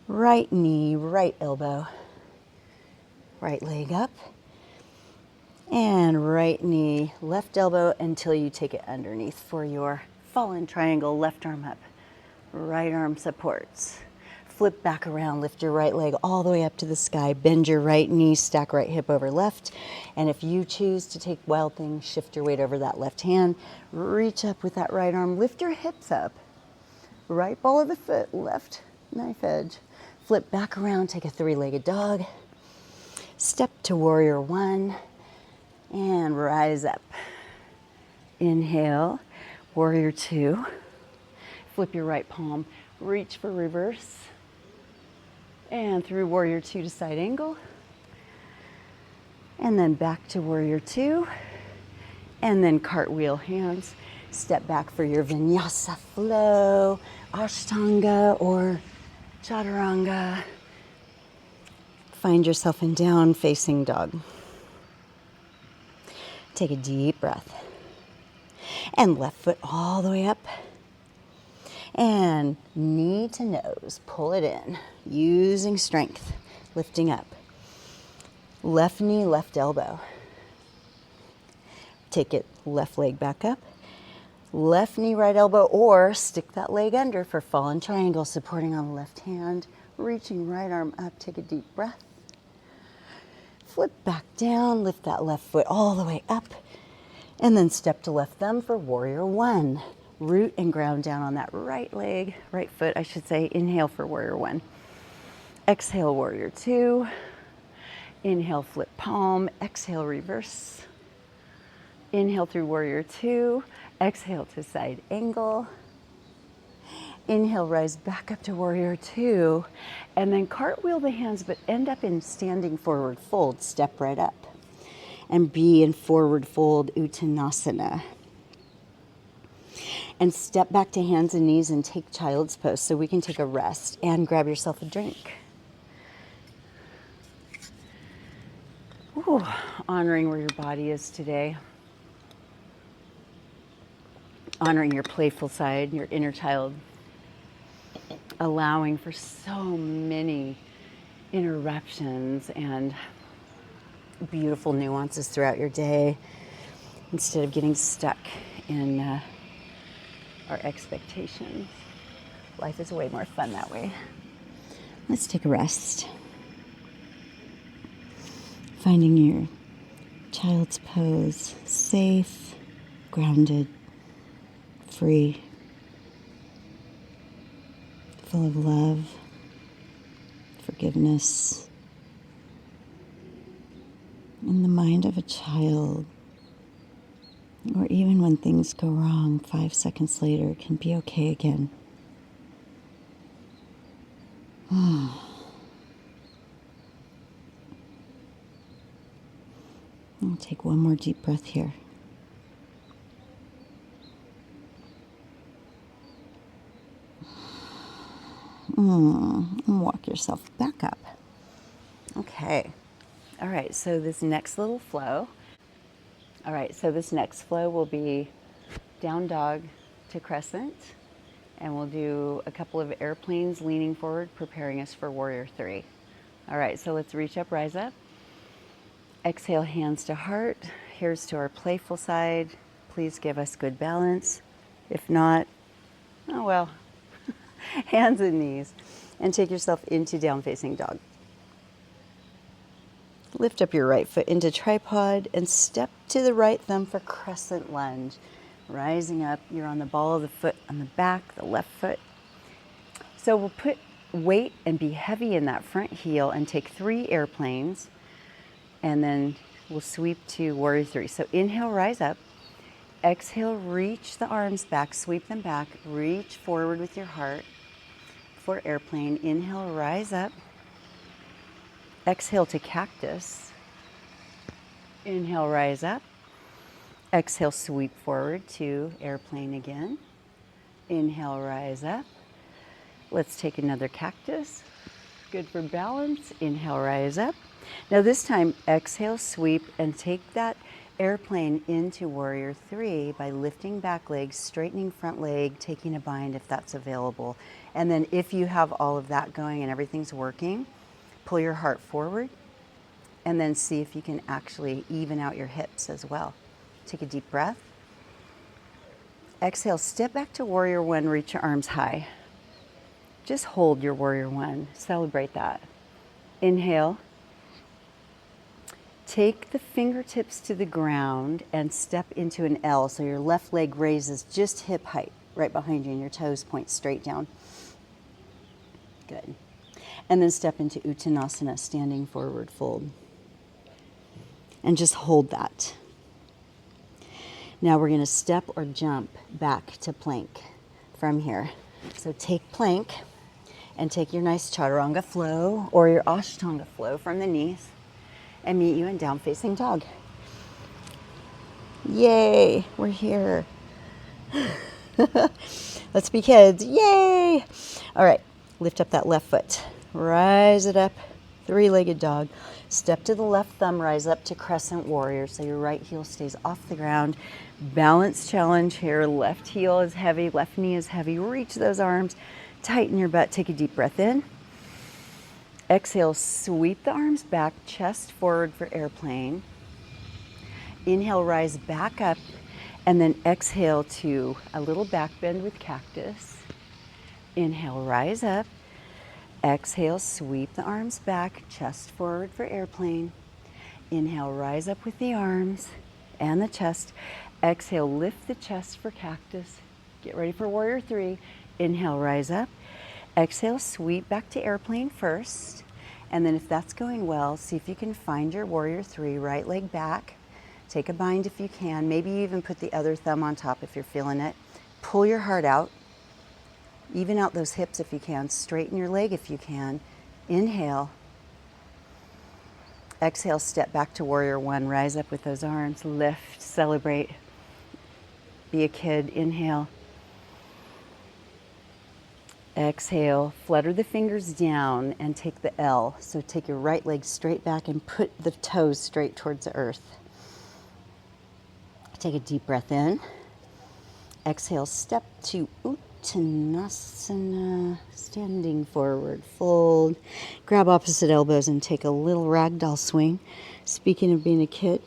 right knee, right elbow. Right leg up, and right knee, left elbow until you take it underneath for your fallen triangle. Left arm up, right arm supports. Flip back around, lift your right leg all the way up to the sky, bend your right knee, stack right hip over left. And if you choose to take wild thing, shift your weight over that left hand, reach up with that right arm, lift your hips up. Right ball of the foot, left knife edge. Flip back around, take a 3-legged dog. Step to warrior one and rise up. Inhale, warrior two. Flip your right palm, reach for reverse. And through warrior two to side angle. And then back to warrior two. And then cartwheel hands. Step back for your vinyasa flow, ashtanga or chaturanga. Find yourself in down facing dog. Take a deep breath. And left foot all the way up. And knee to nose, pull it in, using strength, lifting up. Left knee, left elbow. Take it left leg back up. Left knee, right elbow, or stick that leg under for fallen triangle, supporting on the left hand, reaching right arm up, take a deep breath. Flip back down, lift that left foot all the way up, and then step to left thumb for warrior one. Root and ground down on that right leg, right foot, I should say. Inhale for warrior one. Exhale, warrior two. Inhale, flip palm. Exhale, reverse. Inhale through warrior two. Exhale to side angle. Inhale, rise back up to warrior two, and then cartwheel the hands, but end up in standing forward fold. Step right up and be in forward fold, Uttanasana. And step back to hands and knees and take child's pose so we can take a rest and grab yourself a drink. Ooh, honoring where your body is today. Honoring your playful side, your inner child. Allowing for so many interruptions and beautiful nuances throughout your day instead of getting stuck in our expectations. Life is way more fun that way. Let's take a rest. Finding your child's pose, safe, grounded, free, full of love, forgiveness, in the mind of a child, or even when things go wrong, 5 seconds later, it can be okay again. I'll take one more deep breath here. And walk yourself back up. Okay. All right, so this next little flow. All right, so this next flow will be down dog to crescent. And we'll do a couple of airplanes leaning forward, preparing us for warrior 3. All right, so let's reach up, rise up. Exhale, hands to heart. Here's to our playful side. Please give us good balance. If not, oh well. Hands and knees. And take yourself into down facing dog. Lift up your right foot into tripod and step to the right thumb for crescent lunge. Rising up, you're on the ball of the foot on the back, the left foot. So we'll put weight and be heavy in that front heel and take 3 airplanes, and then we'll sweep to warrior 3. So inhale, rise up. Exhale, reach the arms back, sweep them back, reach forward with your heart for airplane. Inhale, rise up. Exhale to cactus. Inhale, rise up. Exhale, sweep forward to airplane again. Inhale, rise up. Let's take another cactus. Good for balance. Inhale, rise up. Now this time, exhale, sweep, and take that airplane into warrior 3 by lifting back leg, straightening front leg, taking a bind if that's available. And then if you have all of that going and everything's working, pull your heart forward and then see if you can actually even out your hips as well. Take a deep breath. Exhale, step back to warrior 1, reach your arms high. Just hold your warrior 1, celebrate that. Inhale. Take the fingertips to the ground and step into an L. So your left leg raises just hip height right behind you and your toes point straight down. Good. And then step into Uttanasana, standing forward fold. And just hold that. Now we're going to step or jump back to plank from here. So take plank and take your nice chaturanga flow or your ashtanga flow from the knees and meet you in down facing dog. Yay, we're here. Let's be kids. Yay. All right, lift up that left foot. Rise it up, 3-legged dog. Step to the left thumb, rise up to crescent warrior. So your right heel stays off the ground. Balance challenge here. Left heel is heavy, left knee is heavy. Reach those arms, tighten your butt. Take a deep breath in. Exhale, sweep the arms back, chest forward for airplane. Inhale, rise back up, and then exhale to a little back bend with cactus. Inhale, rise up. Exhale, sweep the arms back, chest forward for airplane. Inhale, rise up with the arms and the chest. Exhale, lift the chest for cactus. Get ready for warrior 3. Inhale, rise up. Exhale, sweep back to airplane first. And then if that's going well, see if you can find your warrior 3, right leg back. Take a bind if you can. Maybe you even put the other thumb on top if you're feeling it. Pull your heart out. Even out those hips if you can. Straighten your leg if you can. Inhale. Exhale, step back to warrior 1. Rise up with those arms. Lift, celebrate. Be a kid. Inhale. Exhale, flutter the fingers down and take the L. So take your right leg straight back and put the toes straight towards the earth. Take a deep breath in. Exhale, step to Uttanasana, standing forward, fold. Grab opposite elbows and take a little ragdoll swing. Speaking of being a kid.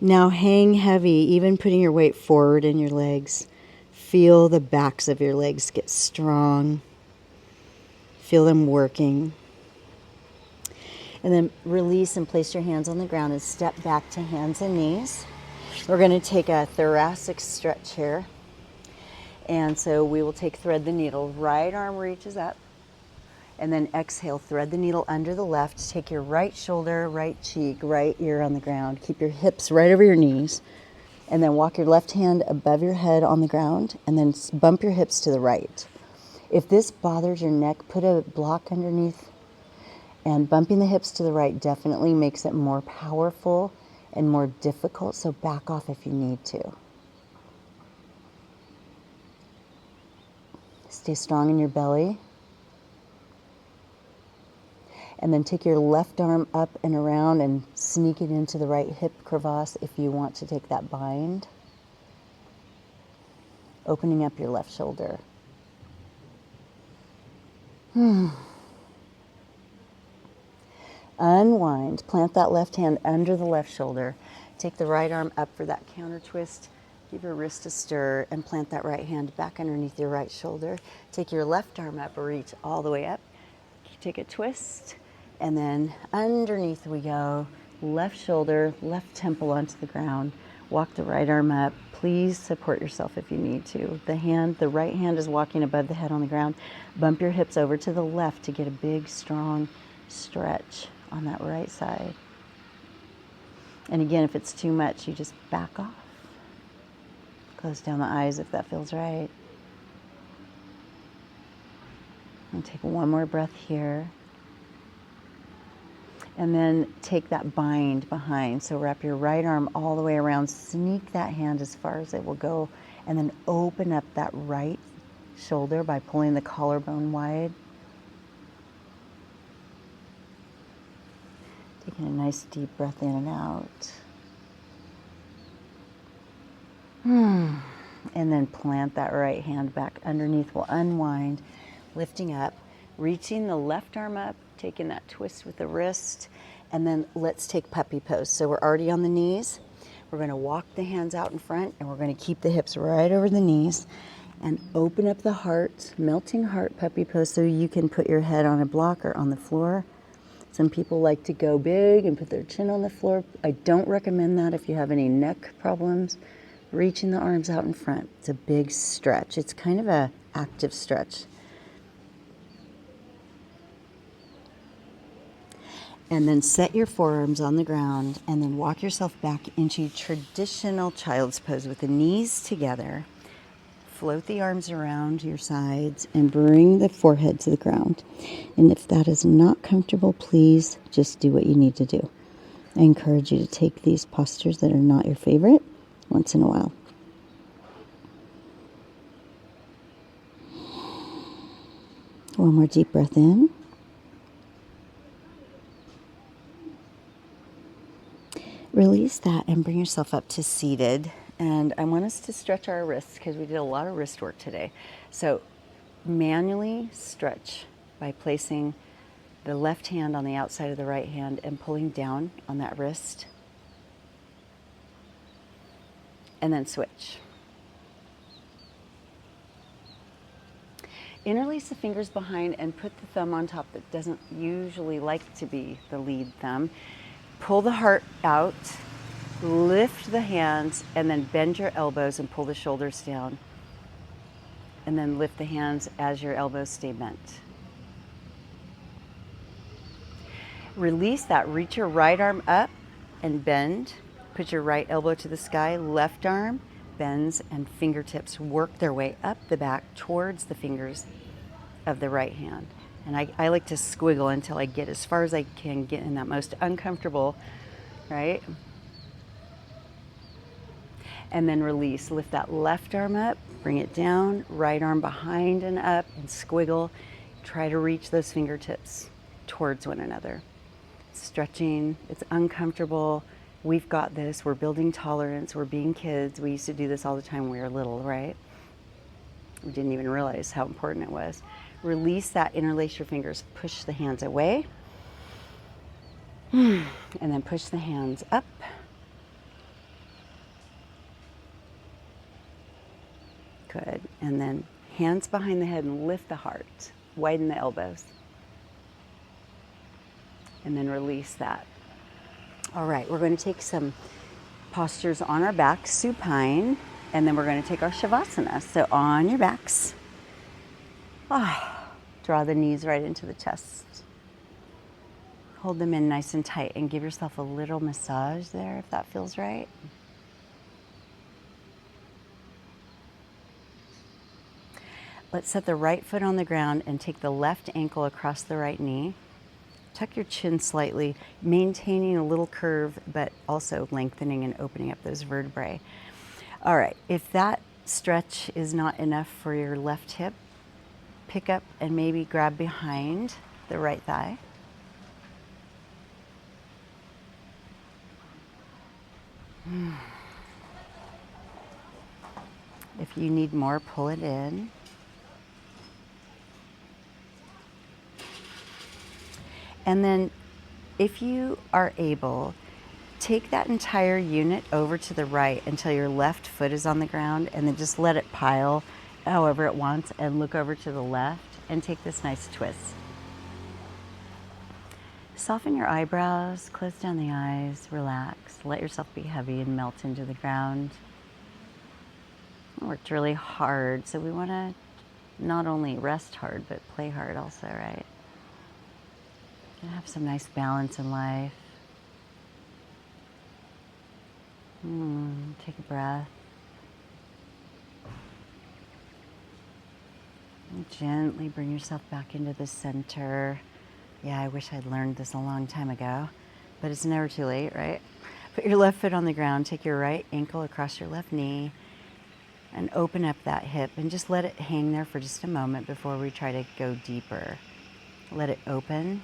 Now hang heavy, even putting your weight forward in your legs. Feel the backs of your legs get strong. Feel them working. And then release and place your hands on the ground and step back to hands and knees. We're going to take a thoracic stretch here. And so we will take thread the needle. Right arm reaches up. And then exhale, thread the needle under the left. Take your right shoulder, right cheek, right ear on the ground. Keep your hips right over your knees. And then walk your left hand above your head on the ground. And then bump your hips to the right. If this bothers your neck, put a block underneath. And bumping the hips to the right definitely makes it more powerful and more difficult. So back off if you need to. Stay strong in your belly. And then take your left arm up and around and sneak it into the right hip crevasse if you want to take that bind. Opening up your left shoulder. Unwind. Plant that left hand under the left shoulder. Take the right arm up for that counter twist. Give your wrist a stir and plant that right hand back underneath your right shoulder. Take your left arm up, reach all the way up. Take a twist. And then underneath we go, left shoulder, left temple onto the ground. Walk the right arm up. Please support yourself if you need to. The right hand is walking above the head on the ground. Bump your hips over to the left to get a big, strong stretch on that right side. And again, if it's too much, you just back off. Close down the eyes if that feels right. And take one more breath here. And then take that bind behind. So wrap your right arm all the way around. Sneak that hand as far as it will go. And then open up that right shoulder by pulling the collarbone wide. Taking a nice deep breath in and out. And then plant that right hand back underneath. We'll unwind, lifting up, reaching the left arm up, taking that twist with the wrist, and then let's take puppy pose. So we're already on the knees. We're going to walk the hands out in front, and we're going to keep the hips right over the knees and open up the heart, melting heart puppy pose, so you can put your head on a block or on the floor. Some people like to go big and put their chin on the floor. I don't recommend that if you have any neck problems. Reaching the arms out in front. It's a big stretch. It's kind of an active stretch. And then set your forearms on the ground and then walk yourself back into traditional child's pose with the knees together. Float the arms around your sides and bring the forehead to the ground. And if that is not comfortable, please just do what you need to do. I encourage you to take these postures that are not your favorite once in a while. One more deep breath in. Release that and bring yourself up to seated. And I want us to stretch our wrists because we did a lot of wrist work today. So manually stretch by placing the left hand on the outside of the right hand and pulling down on that wrist. And then switch. Interlace the fingers behind and put the thumb on top that doesn't usually like to be the lead thumb. Pull the heart out, lift the hands, and then bend your elbows and pull the shoulders down. And then lift the hands as your elbows stay bent. Release that. Reach your right arm up and bend. Put your right elbow to the sky. Left arm bends and fingertips work their way up the back towards the fingers of the right hand. And I like to squiggle until I get as far as I can get in that most uncomfortable, right? And then release. Lift that left arm up, bring it down, right arm behind and up, and squiggle. Try to reach those fingertips towards one another. Stretching, it's uncomfortable. We've got this. We're building tolerance. We're being kids. We used to do this all the time when we were little, right? We didn't even realize how important it was. Release that, interlace your fingers, push the hands away, and then push the hands up. Good. And then hands behind the head and lift the heart. Widen the elbows. And then release that. All right, we're going to take some postures on our backs, supine, and then we're going to take our Shavasana. So on your backs. Draw the knees right into the chest. Hold them in nice and tight and give yourself a little massage there if that feels right. Let's set the right foot on the ground and take the left ankle across the right knee. Tuck your chin slightly, maintaining a little curve, but also lengthening and opening up those vertebrae. All right, if that stretch is not enough for your left hip, pick up and maybe grab behind the right thigh. If you need more, pull it in. And then if you are able, take that entire unit over to the right until your left foot is on the ground, and then just let it pile however it wants, and look over to the left and take this nice twist. Soften your eyebrows, close down the eyes, relax, let yourself be heavy and melt into the ground. I worked really hard, so we want to not only rest hard, but play hard also, right? And have some nice balance in life. Take a breath. And gently bring yourself back into the center. Yeah, I wish I'd learned this a long time ago, but it's never too late, right? Put your left foot on the ground, take your right ankle across your left knee, and open up that hip and just let it hang there for just a moment before we try to go deeper. Let it open.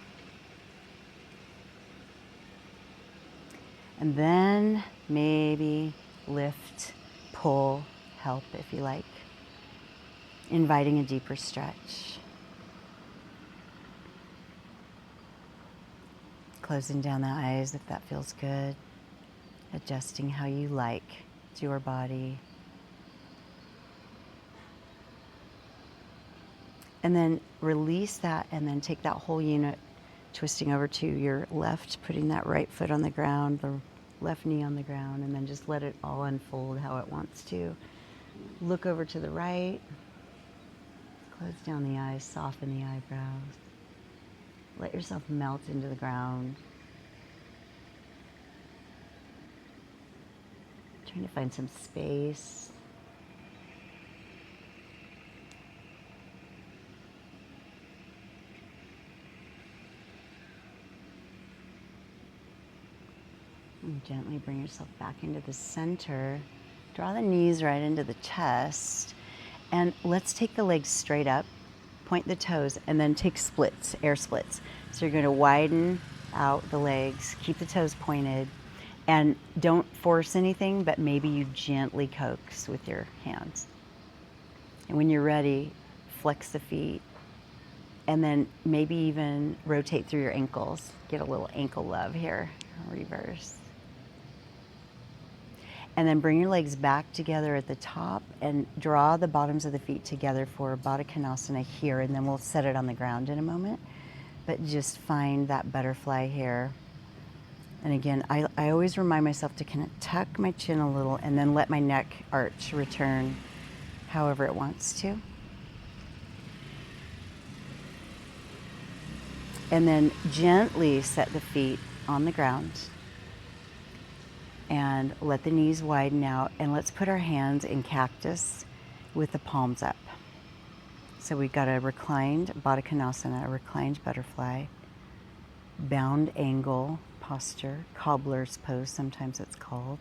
And then maybe lift, pull, help if you like. Inviting a deeper stretch. Closing down the eyes if that feels good. Adjusting how you like to your body. And then release that, and then take that whole unit, twisting over to your left, putting that right foot on the ground, the left knee on the ground, and then just let it all unfold how it wants to. Look over to the right. Close down the eyes, soften the eyebrows. Let yourself melt into the ground. Trying to find some space. And gently bring yourself back into the center. Draw the knees right into the chest. And let's take the legs straight up, point the toes, and then take splits, air splits. So you're going to widen out the legs, keep the toes pointed, and don't force anything, but maybe you gently coax with your hands. And when you're ready, flex the feet, and then maybe even rotate through your ankles. Get a little ankle love here, reverse. And then bring your legs back together at the top and draw the bottoms of the feet together for Baddha Konasana here, and then we'll set it on the ground in a moment. But just find that butterfly here. And again, I always remind myself to kind of tuck my chin a little and then let my neck arch return however it wants to. And then gently set the feet on the ground. And let the knees widen out, and let's put our hands in cactus with the palms up. So we've got a reclined Baddha Konasana, a reclined butterfly, bound angle posture, cobbler's pose sometimes it's called.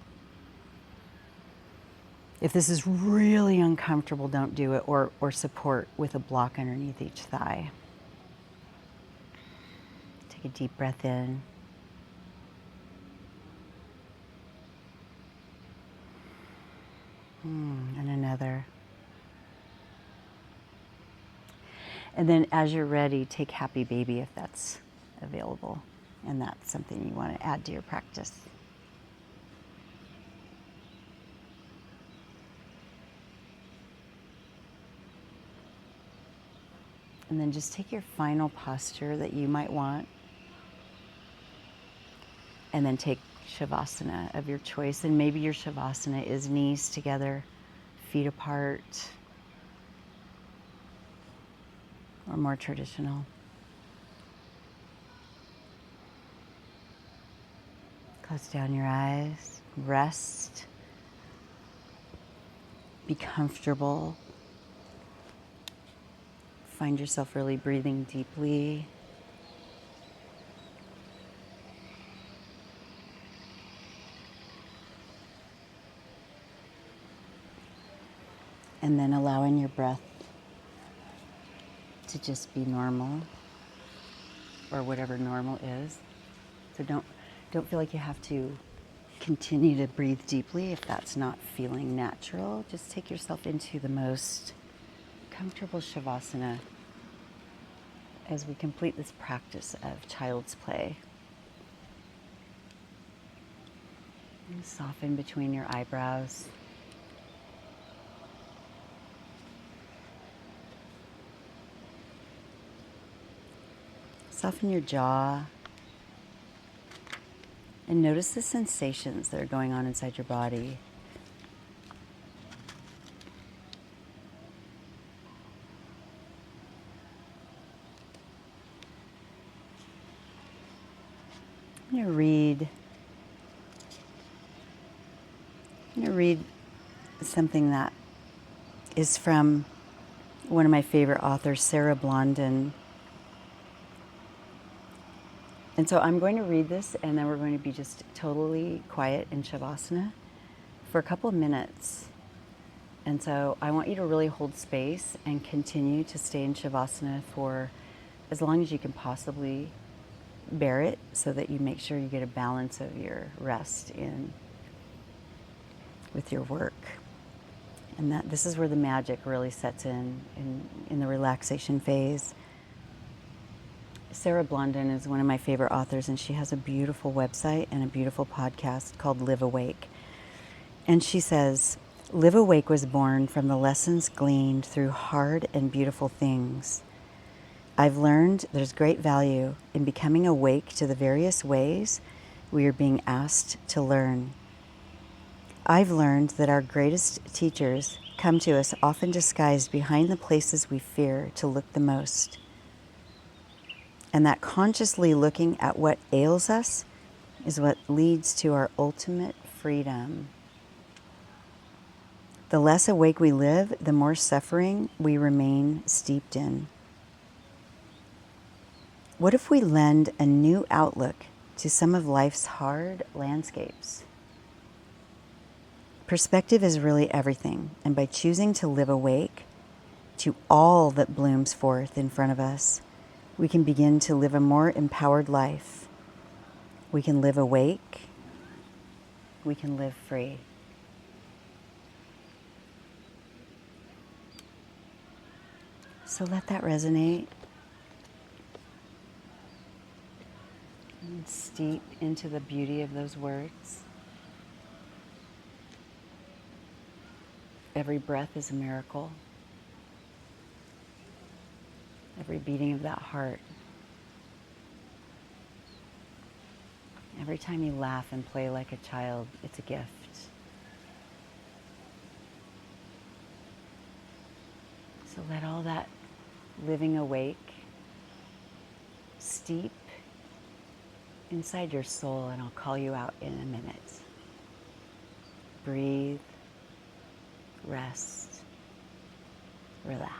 If this is really uncomfortable, don't do it, or support with a block underneath each thigh. Take a deep breath in. And another. And then as you're ready, take happy baby if that's available. And that's something you want to add to your practice. And then just take your final posture that you might want. And then take Shavasana of your choice. And maybe your Shavasana is knees together, feet apart, or more traditional. Close down your eyes, rest, be comfortable. Find yourself really breathing deeply. And then allowing your breath to just be normal, or whatever normal is. So don't feel like you have to continue to breathe deeply if that's not feeling natural. Just take yourself into the most comfortable Shavasana as we complete this practice of child's play. And soften between your eyebrows. Soften your jaw. And notice the sensations that are going on inside your body. I'm going to read something that is from one of my favorite authors, Sarah Blondin. And so I'm going to read this, and then we're going to be just totally quiet in Shavasana for a couple of minutes. And so I want you to really hold space and continue to stay in Shavasana for as long as you can possibly bear it, so that you make sure you get a balance of your rest in with your work. And that this is where the magic really sets in the relaxation phase. Sarah Blondin is one of my favorite authors, and she has a beautiful website and a beautiful podcast called Live Awake. And she says, "Live Awake was born from the lessons gleaned through hard and beautiful things. I've learned there's great value in becoming awake to the various ways we are being asked to learn. I've learned that our greatest teachers come to us often disguised behind the places we fear to look the most. And that consciously looking at what ails us is what leads to our ultimate freedom. The less awake we live, the more suffering we remain steeped in. What if we lend a new outlook to some of life's hard landscapes? Perspective is really everything, and by choosing to live awake to all that blooms forth in front of us, we can begin to live a more empowered life. We can live awake. We can live free." So let that resonate. And steep into the beauty of those words. Every breath is a miracle. Every beating of that heart. Every time you laugh and play like a child, it's a gift. So let all that living awake steep inside your soul, and I'll call you out in a minute. Breathe, rest, relax.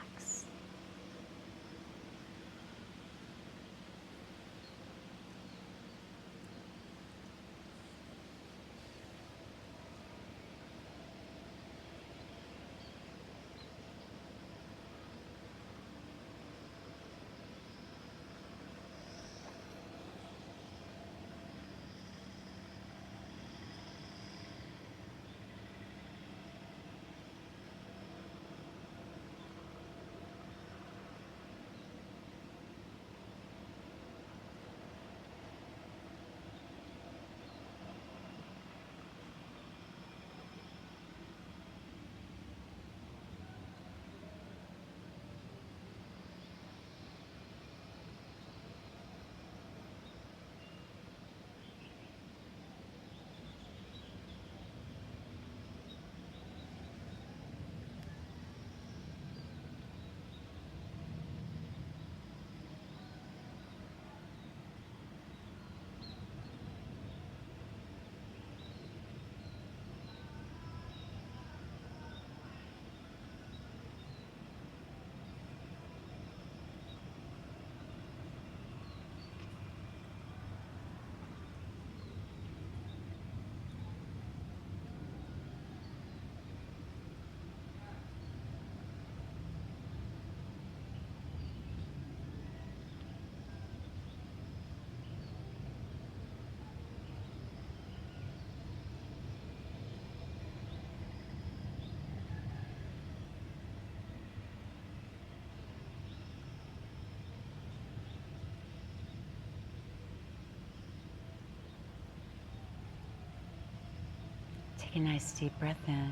a nice deep breath in.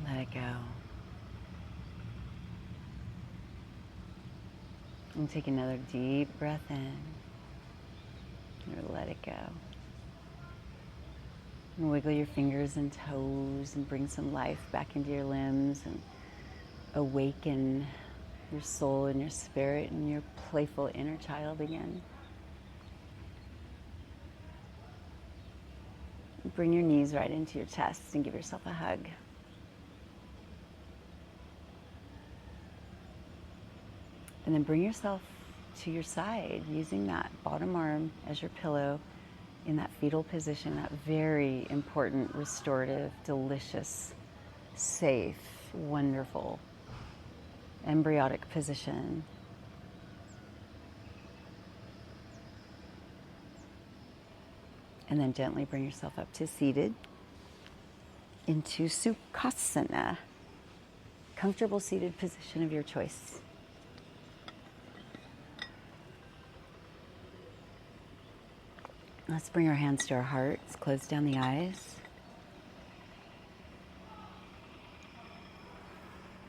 Let it go. And take another deep breath in. And let it go. And wiggle your fingers and toes and bring some life back into your limbs and awaken your soul and your spirit and your playful inner child again. Bring your knees right into your chest and give yourself a hug. And then bring yourself to your side using that bottom arm as your pillow in that fetal position, that very important, restorative, delicious, safe, wonderful, embryonic position. And then gently bring yourself up to seated into Sukhasana, comfortable seated position of your choice. Let's bring our hands to our hearts, close down the eyes.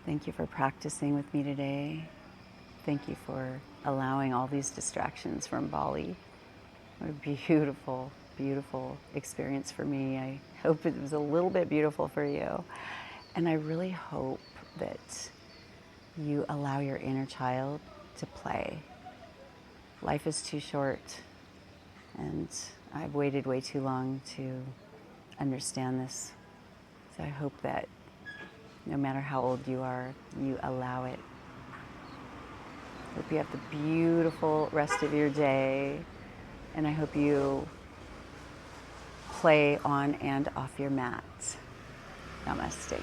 Thank you for practicing with me today. Thank you for allowing all these distractions from Bali. What a beautiful, beautiful experience for me. I hope it was a little bit beautiful for you. And I really hope that you allow your inner child to play. Life is too short. And I've waited way too long to understand this. So I hope that no matter how old you are, you allow it. Hope you have the beautiful rest of your day. And I hope you play on and off your mat. Namaste.